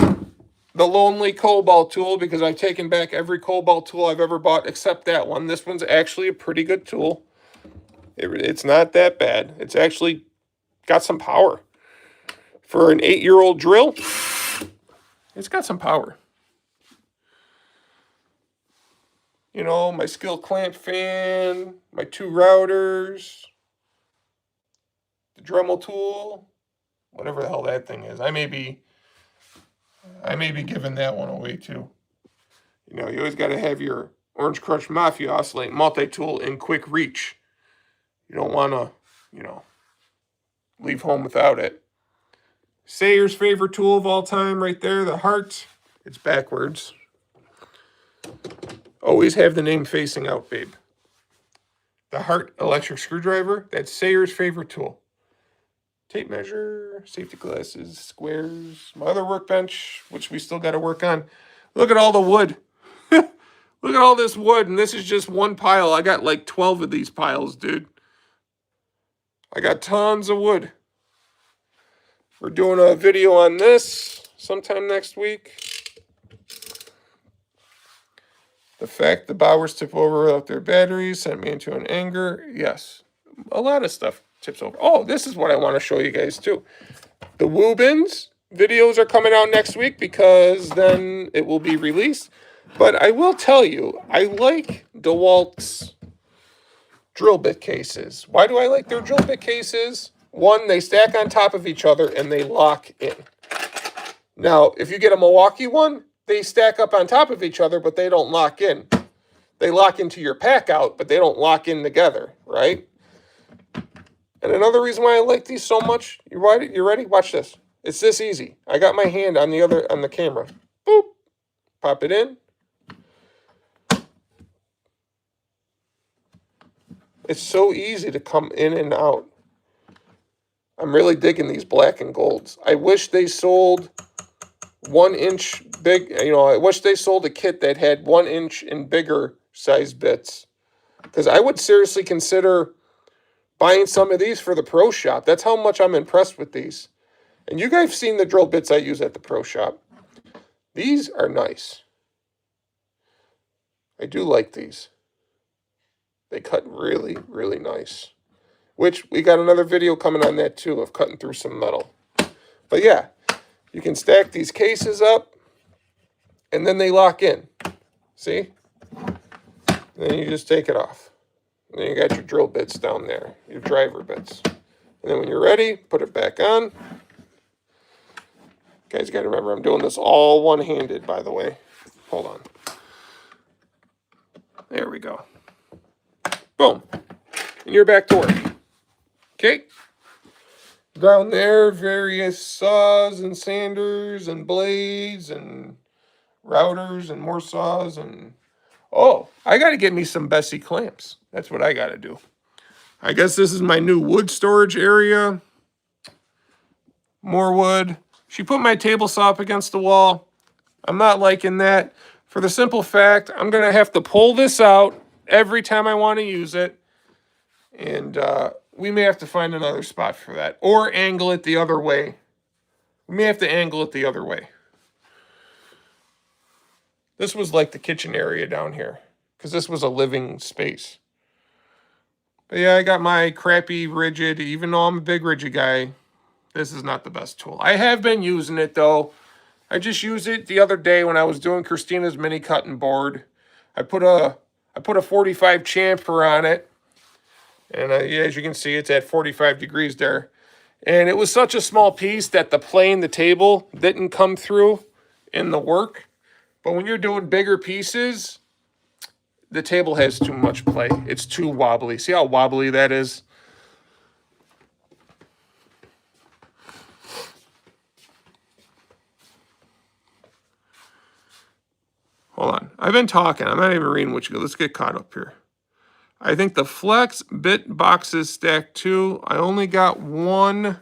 The Lonely Cobalt tool, because I've taken back every Cobalt tool I've ever bought except that one. This one's actually a pretty good tool. It's not that bad. It's actually got some power. For an 8-year-old drill, it's got some power. You know, my skill clamp fan, my 2 routers, the Dremel tool, whatever the hell that thing is. I may be giving that one away too. You know, you always got to have your Orange Crush Mafia Oscillate multi-tool in quick reach. You don't want to, you know, leave home without it. Sayer's favorite tool of all time right there, the heart. It's backwards. Always have the name facing out, babe. The Hart electric screwdriver, that's Sayer's favorite tool. Tape measure, safety glasses, squares. My other workbench, which we still got to work on. Look at all the wood. Look at all this wood, and this is just one pile. I got like 12 of these piles, dude. I got tons of wood. We're doing a video on this sometime next week. The fact the Bowers tip over without their batteries sent me into an anger. Yes, a lot of stuff tips over. Oh, this is what I want to show you guys too. The Woobins videos are coming out next week because then it will be released. But I will tell you, I like DeWalt's drill bit cases. Why do I like their drill bit cases? One, they stack on top of each other and they lock in. Now, if you get a Milwaukee one, they stack up on top of each other, but they don't lock in. They lock into your pack out, but they don't lock in together, right? And another reason why I like these so much, you ready? You ready? Watch this. It's this easy. I got my hand on the camera. Boop. Pop it in. It's so easy to come in and out. I'm really digging these black and golds. I wish they sold 1 inch big, I wish they sold a kit that had 1 inch and bigger size bits. Because I would seriously consider buying some of these for the pro shop. That's how much I'm impressed with these. And you guys have seen the drill bits I use at the pro shop. These are nice. I do like these. They cut really, really nice. Which, we got another video coming on that too, of cutting through some metal. But yeah, you can stack these cases up, and then they lock in. See? And then you just take it off. And then you got your drill bits down there, your driver bits. And then when you're ready, put it back on. Guys, got to remember, I'm doing this all one-handed, by the way. Hold on. There we go. Boom. And you're back to work. Okay? Down there, various saws and sanders and blades and routers and more saws and... Oh, I got to get me some Bessie clamps. That's what I got to do. I guess this is my new wood storage area. More wood. She put my table saw up against the wall. I'm not liking that. For the simple fact, I'm going to have to pull this out every time I want to use it. And we may have to find another spot for that. Or angle it the other way. We may have to angle it the other way. This was like the kitchen area down here. Because this was a living space. But yeah, I got my crappy rigid. Even though I'm a big rigid guy, this is not the best tool. I have been using it though. I just used it the other day when I was doing Christina's mini cutting board. I put a 45 chamfer on it. And as you can see, it's at 45 degrees there. And it was such a small piece that the plane, the table, didn't come through in the work. But when you're doing bigger pieces, the table has too much play. It's too wobbly. See how wobbly that is? Hold on. I've been talking. I'm not even reading what you go. Let's get caught up here. I think the flex bit boxes stacked 2. I only got 1,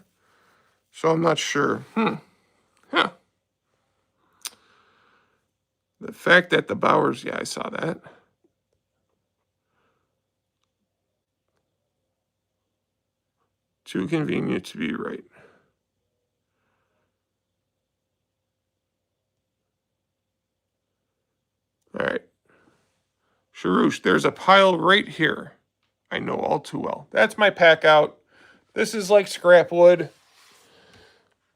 so I'm not sure. Huh. The fact that the Bowers, yeah, I saw that. Too convenient to be right. All right. Sharouche, there's a pile right here. I know all too well. That's my pack out. This is like scrap wood.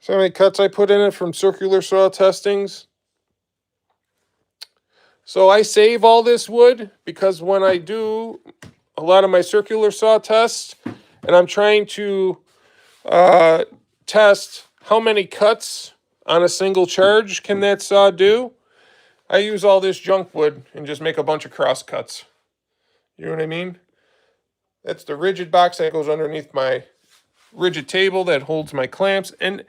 So many cuts I put in it from circular saw testings. So I save all this wood because when I do a lot of my circular saw tests, and I'm trying to test how many cuts on a single charge can that saw do, I use all this junk wood and just make a bunch of cross cuts. You know what I mean? That's the rigid box that goes underneath my rigid table that holds my clamps. And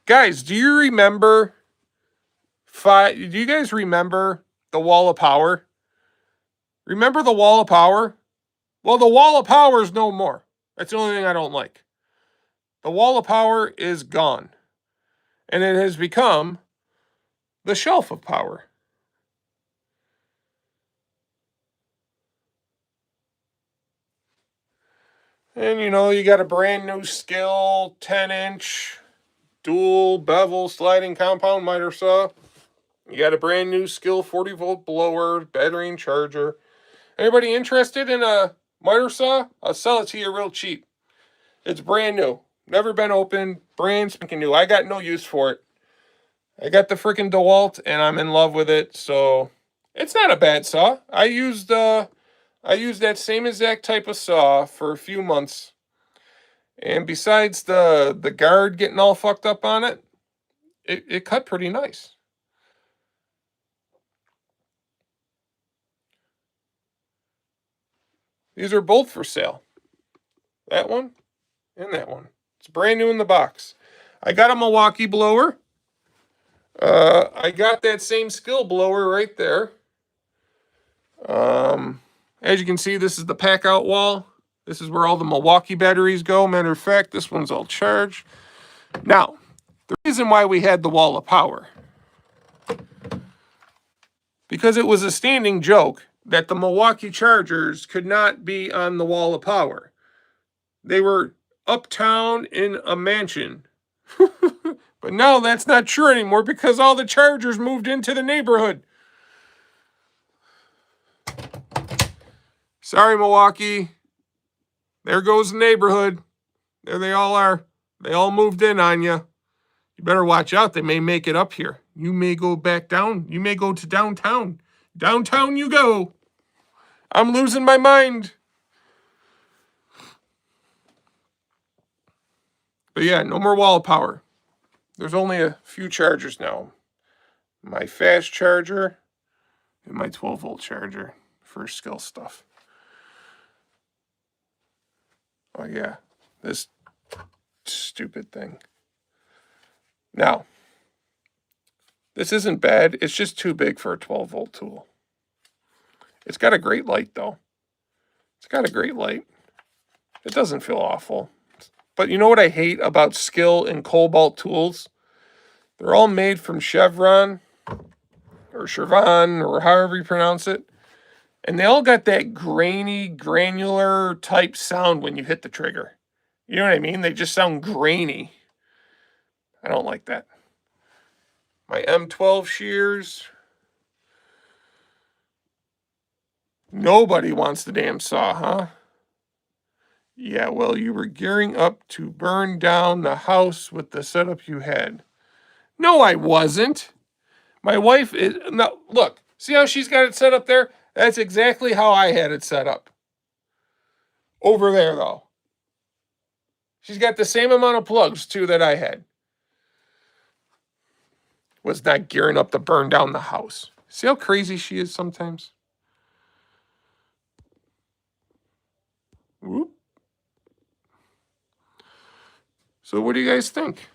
guys, do you remember do you guys remember the wall of power? Remember the wall of power? Well, the wall of power is no more. That's the only thing I don't like. The wall of power is gone. And it has become the shelf of power. And, you know, you got a brand new Skill 10-inch dual bevel sliding compound miter saw. You got a brand new Skill 40-volt blower, battery and charger. Anybody interested in a miter saw? I'll sell it to you real cheap. It's brand new. Never been opened. Brand spanking new. I got no use for it. I got the freaking DeWalt, and I'm in love with it, so it's not a bad saw. I used that same exact type of saw for a few months. And besides the guard getting all fucked up on it, it cut pretty nice. These are both for sale. That one and that one. It's brand new in the box. I got a Milwaukee blower. I got that same Skill blower right there. As you can see, this is the pack out wall. This is where all the Milwaukee batteries go. Matter of fact, this one's all charged. Now, the reason why we had the wall of power, because it was a standing joke that the Milwaukee chargers could not be on the wall of power. They were uptown in a mansion. But now that's not true anymore because all the chargers moved into the neighborhood. Sorry, Milwaukee. There goes the neighborhood. There they all are. They all moved in on you. You better watch out. They may make it up here. You may go back down. You may go to downtown. Downtown you go. I'm losing my mind. But yeah, no more wall power. There's only a few chargers now. My fast charger and my 12-volt charger for Skill stuff. Oh yeah, this stupid thing. Now, this isn't bad. It's just too big for a 12-volt tool. It's got a great light, though. It's got a great light. It doesn't feel awful. But you know what I hate about Skill and Cobalt tools? They're all made from Chevron or Chevron or however you pronounce it. And they all got that grainy, granular type sound when you hit the trigger. You know what I mean? They just sound grainy. I don't like that. My M12 shears. Nobody wants the damn saw, huh? Yeah, well, you were gearing up to burn down the house with the setup you had. No, I wasn't. My wife is... No, look. See how she's got it set up there? That's exactly how I had it set up. Over there, though. She's got the same amount of plugs, too, that I had. Was not gearing up to burn down the house. See how crazy she is sometimes? Whoop. So what do you guys think?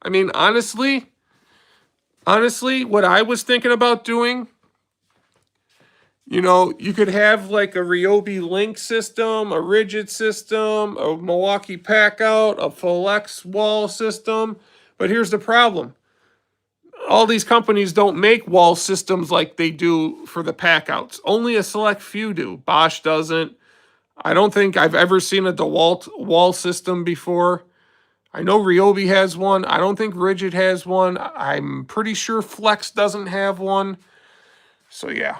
I mean, honestly, what I was thinking about doing, you know, you could have like a Ryobi Link system, a rigid system, a Milwaukee Packout, a Flex wall system. But here's the problem. All these companies don't make wall systems like they do for the Packouts. Only a select few do. Bosch doesn't. I don't think I've ever seen a DeWalt wall system before. I know Ryobi has one. I don't think Rigid has one. I'm pretty sure Flex doesn't have one. So yeah.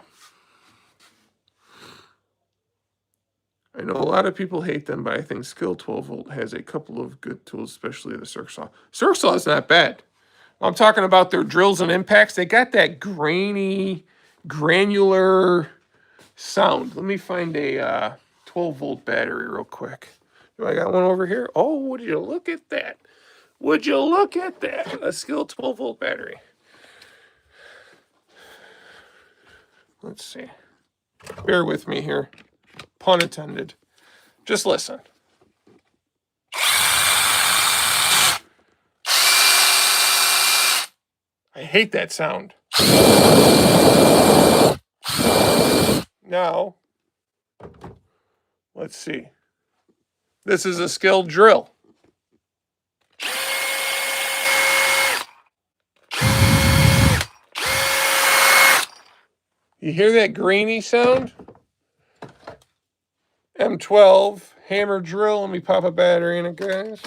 I know a lot of people hate them, but I think Skill 12-volt has a couple of good tools, especially the Circ Saw. Circ Saw is not bad. I'm talking about their drills and impacts. They got that grainy, granular sound. Let me find a 12-volt battery real quick. Do I got one over here? Oh, would you look at that? Would you look at that? A Skill 12-volt battery. Let's see. Bear with me here. Pun intended. Just listen. I hate that sound. Now, let's see. This is a Skill drill. You hear that grainy sound? M12 hammer drill. Let me pop a battery in it, guys.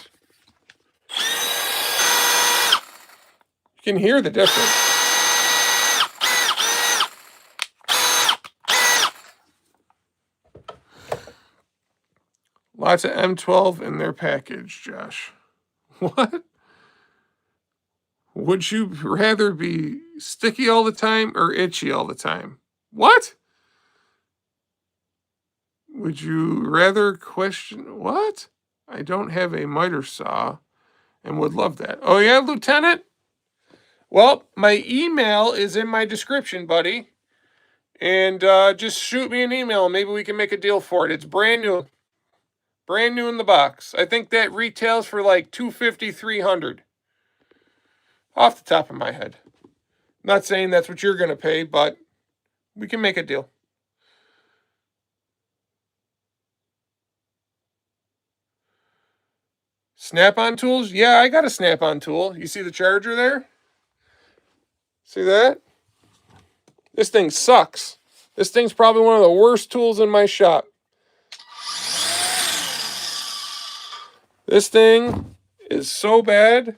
You can hear the difference. Lots of M12 in their package, Josh. What? Would you rather be sticky all the time or itchy all the time? What? Would you rather question what? I don't have a miter saw and would love that. Oh yeah, Lieutenant? Well, my email is in my description, buddy. And just shoot me an email and maybe we can make a deal for it. It's brand new. Brand new in the box. I think that retails for like $250, $300. Off the top of my head. Not saying that's what you're going to pay, but we can make a deal. Snap-on tools? Yeah, I got a snap-on tool. You see the charger there? See that? This thing sucks. This thing's probably one of the worst tools in my shop. This thing is so bad.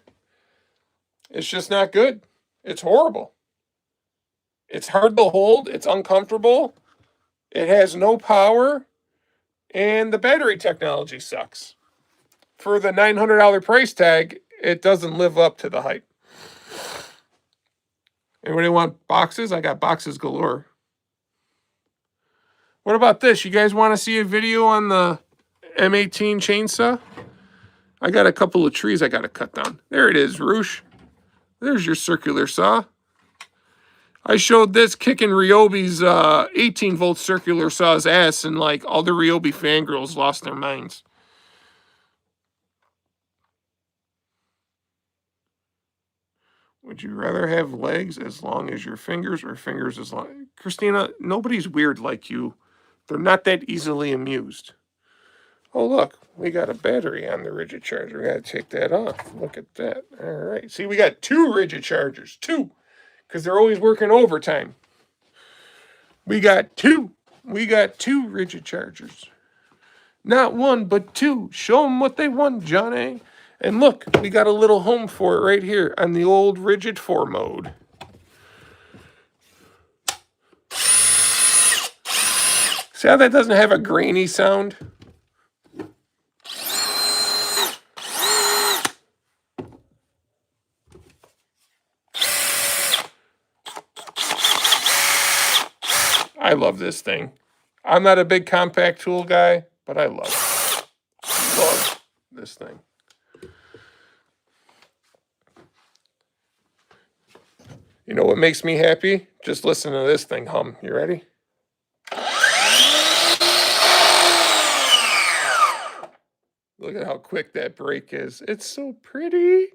It's just not good. It's horrible. It's hard to hold. It's uncomfortable. It has no power. And the battery technology sucks. For the $900 price tag, it doesn't live up to the hype. Anybody want boxes? I got boxes galore. What about this? You guys want to see a video on the M18 chainsaw? I got a couple of trees I got to cut down. There it is, Roosh. There's your circular saw. I showed this kicking Ryobi's 18-volt circular saw's ass, and like all the Ryobi fangirls lost their minds. Would you rather have legs as long as your fingers or fingers as long? Christina, nobody's weird like you. They're not that easily amused. Oh, look, we got a battery on the rigid charger. We got to take that off. Look at that. All right. See, we got 2 rigid chargers. 2. Because they're always working overtime. We got 2. We got 2 rigid chargers. Not 1, but 2. Show them what they want, Johnny. And look, we got a little home for it right here on the old rigid 4 mode. See how that doesn't have a grainy sound? I love this thing. I'm not a big compact tool guy, but I love this thing. You know what makes me happy? Just listen to this thing hum. You ready? Look at how quick that brake is. It's so pretty.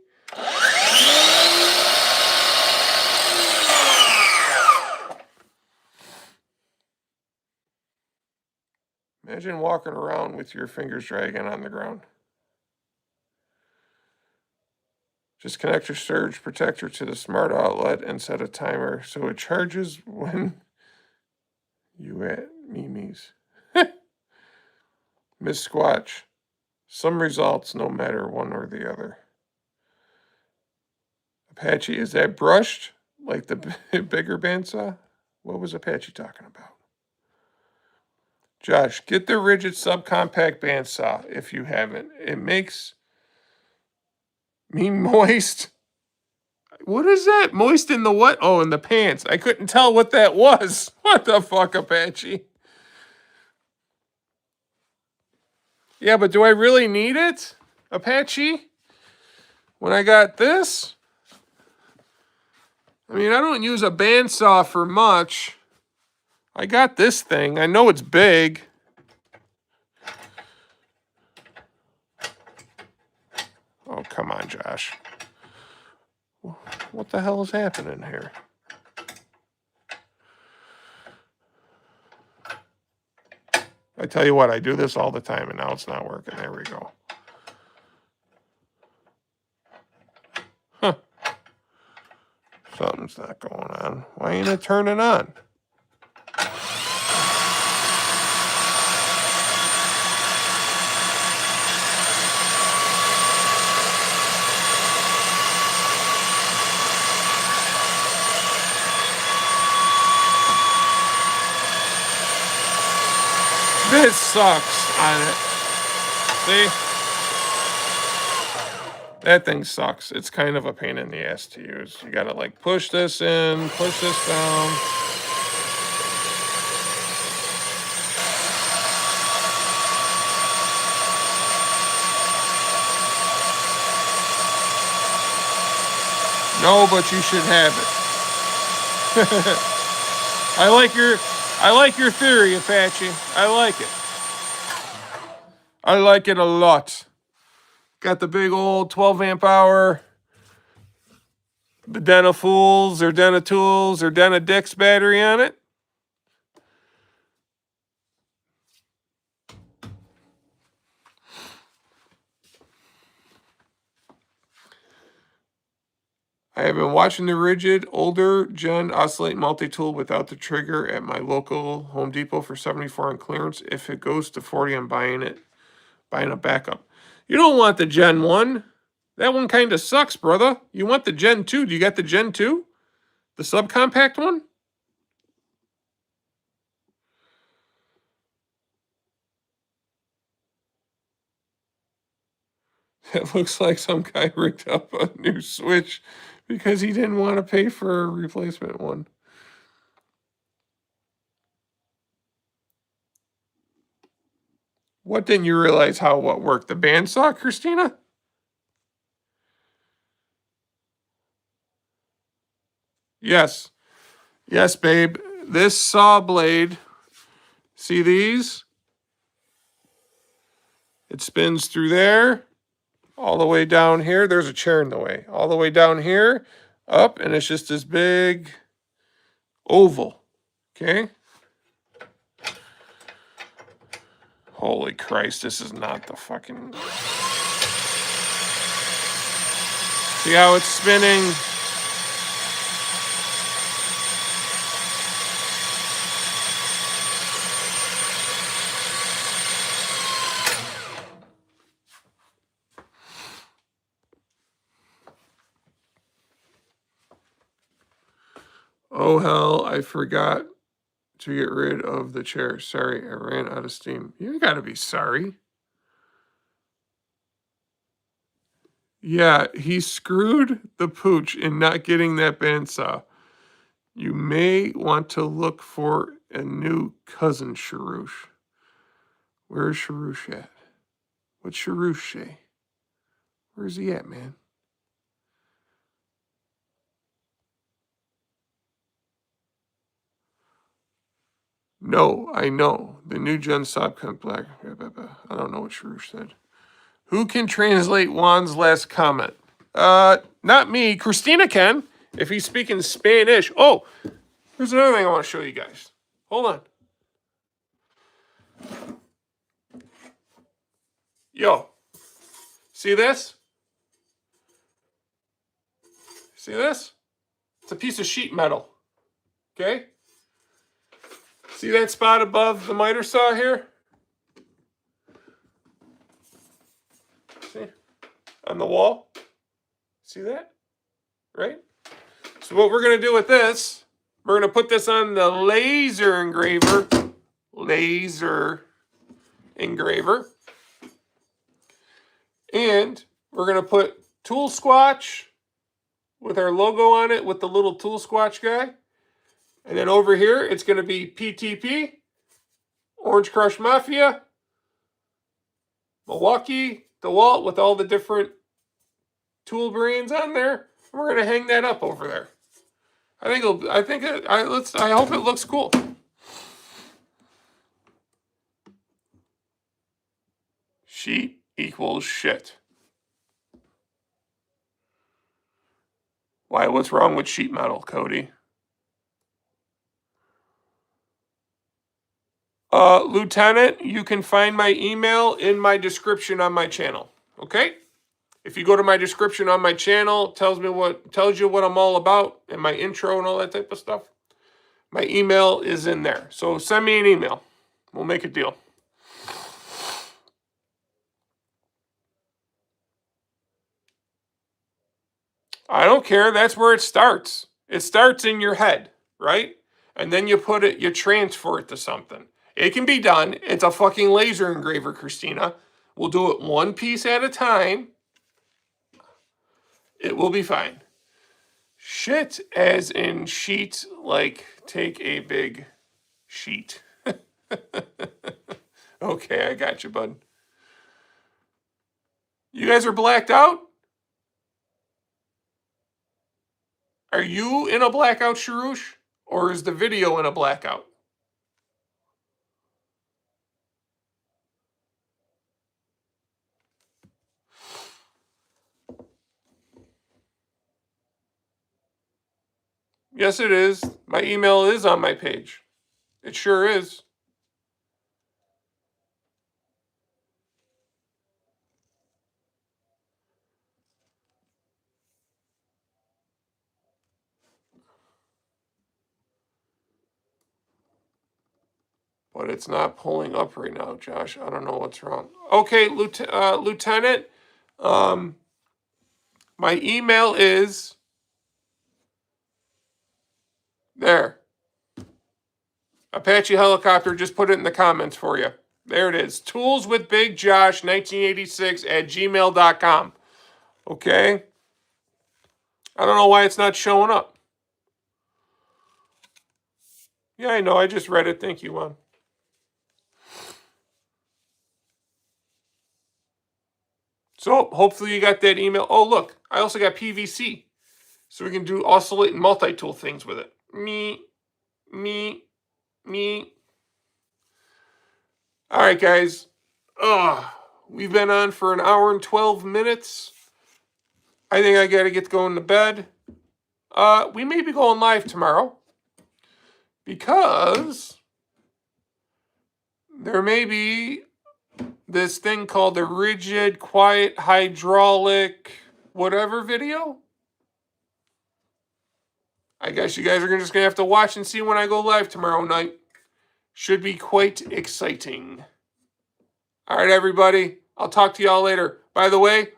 Imagine walking around with your fingers dragging on the ground. Just connect your surge protector to the smart outlet and set a timer so it charges when you at Mimi's. Miss Squatch. Some results, no matter one or the other. Apache, is that brushed like the bigger bandsaw? What was Apache talking about? Josh, get the rigid subcompact bandsaw if you haven't. It makes me moist. What is that? Moist in the what? Oh, in the pants. I couldn't tell what that was. What the fuck, Apache? Yeah, but do I really need it, Apache? When I got this? I mean, I don't use a bandsaw for much. I got this thing. I know it's big. Oh, come on, Josh. What the hell is happening here? I tell you what, I do this all the time, and now it's not working. There we go. Huh. Something's not going on. Why ain't it turning on? bit sucks on it. See? That thing sucks. It's kind of a pain in the ass to use. You gotta like push this in, push this down. No, but you should have it. I like your theory, Apache. I like it. I like it a lot. Got the big old 12 amp hour Bedena Fools or Dena Tools or Dena Dix battery on it. I have been watching the rigid older gen oscillate multi-tool without the trigger at my local Home Depot for $74 on clearance. If it goes to $40, I'm buying a backup. You don't want the Gen 1. That one kind of sucks, brother. You want the Gen 2. Do you got the Gen 2? The subcompact one? It looks like some guy rigged up a new Switch because he didn't want to pay for a replacement one. What didn't you realize how what worked? The bandsaw, Christina? Yes. Yes, babe. This saw blade, see these? It spins through there, all the way down here. There's a chair in the way. All the way down here, up, and it's just this big oval. Okay? Holy Christ, this is not the fucking... See how it's spinning? Oh hell, I forgot to get rid of the chair. Sorry, I ran out of steam. You gotta be sorry. Yeah, he screwed the pooch in not getting that bandsaw. You may want to look for a new cousin, Sharouche. Where's Sharouche at? What's Sharouche say? Where's he at, man? No, I know. The new Gen Sobcon Black. I don't know what Sharouche said. Who can translate Juan's last comment? Not me. Christina can, if he's speaking Spanish. Oh, here's another thing I want to show you guys. Hold on. Yo, see this? See this? It's a piece of sheet metal. Okay? See that spot above the miter saw here? See? On the wall? See that? Right? So what we're going to do with this, we're going to put this on the laser engraver. Laser engraver. And we're going to put tool squatch with our logo on it with the little tool squatch guy. And then over here, it's going to be PTP, Orange Crush Mafia, Milwaukee, DeWalt with all the different tool brands on there. And we're going to hang that up over there. I hope it looks cool. Sheet equals shit. Why? What's wrong with sheet metal, Cody? Lieutenant, you can find my email in my description on my channel. Okay? If you go to my description on my channel, tells you what I'm all about and my intro and all that type of stuff. My email is in there. So send me an email. We'll make a deal. I don't care. That's where it starts. It starts in your head, right? And then you transfer it to something. It can be done. It's a fucking laser engraver, Christina. We'll do it one piece at a time. It will be fine. Shit, as in sheet, like take a big sheet. Okay, I got you, bud. You guys are blacked out? Are you in a blackout, Sharush? Or is the video in a blackout? Yes, it is. My email is on my page. It sure is. But it's not pulling up right now, Josh. I don't know what's wrong. Okay, Lieutenant. My email is there. Apache Helicopter just put it in the comments for you. There it is. toolswithbigjosh1986@gmail.com. Okay? I don't know why it's not showing up. Yeah, I know. I just read it. Thank you, Juan. So hopefully you got that email. Oh, look. I also got PVC. So we can do oscillate and multi-tool things with it. Me. All right, guys. We've been on for an hour and 12 minutes. I think I got to get going to bed. We may be going live tomorrow because there may be this thing called the rigid, quiet, hydraulic, whatever video. I guess you guys are just going to have to watch and see when I go live tomorrow night. Should be quite exciting. All right, everybody. I'll talk to y'all later. By the way,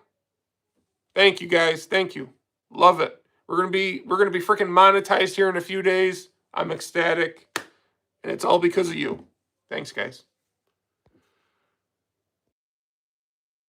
thank you guys. Thank you. Love it. We're gonna be freaking monetized here in a few days. I'm ecstatic. And it's all because of you. Thanks, guys.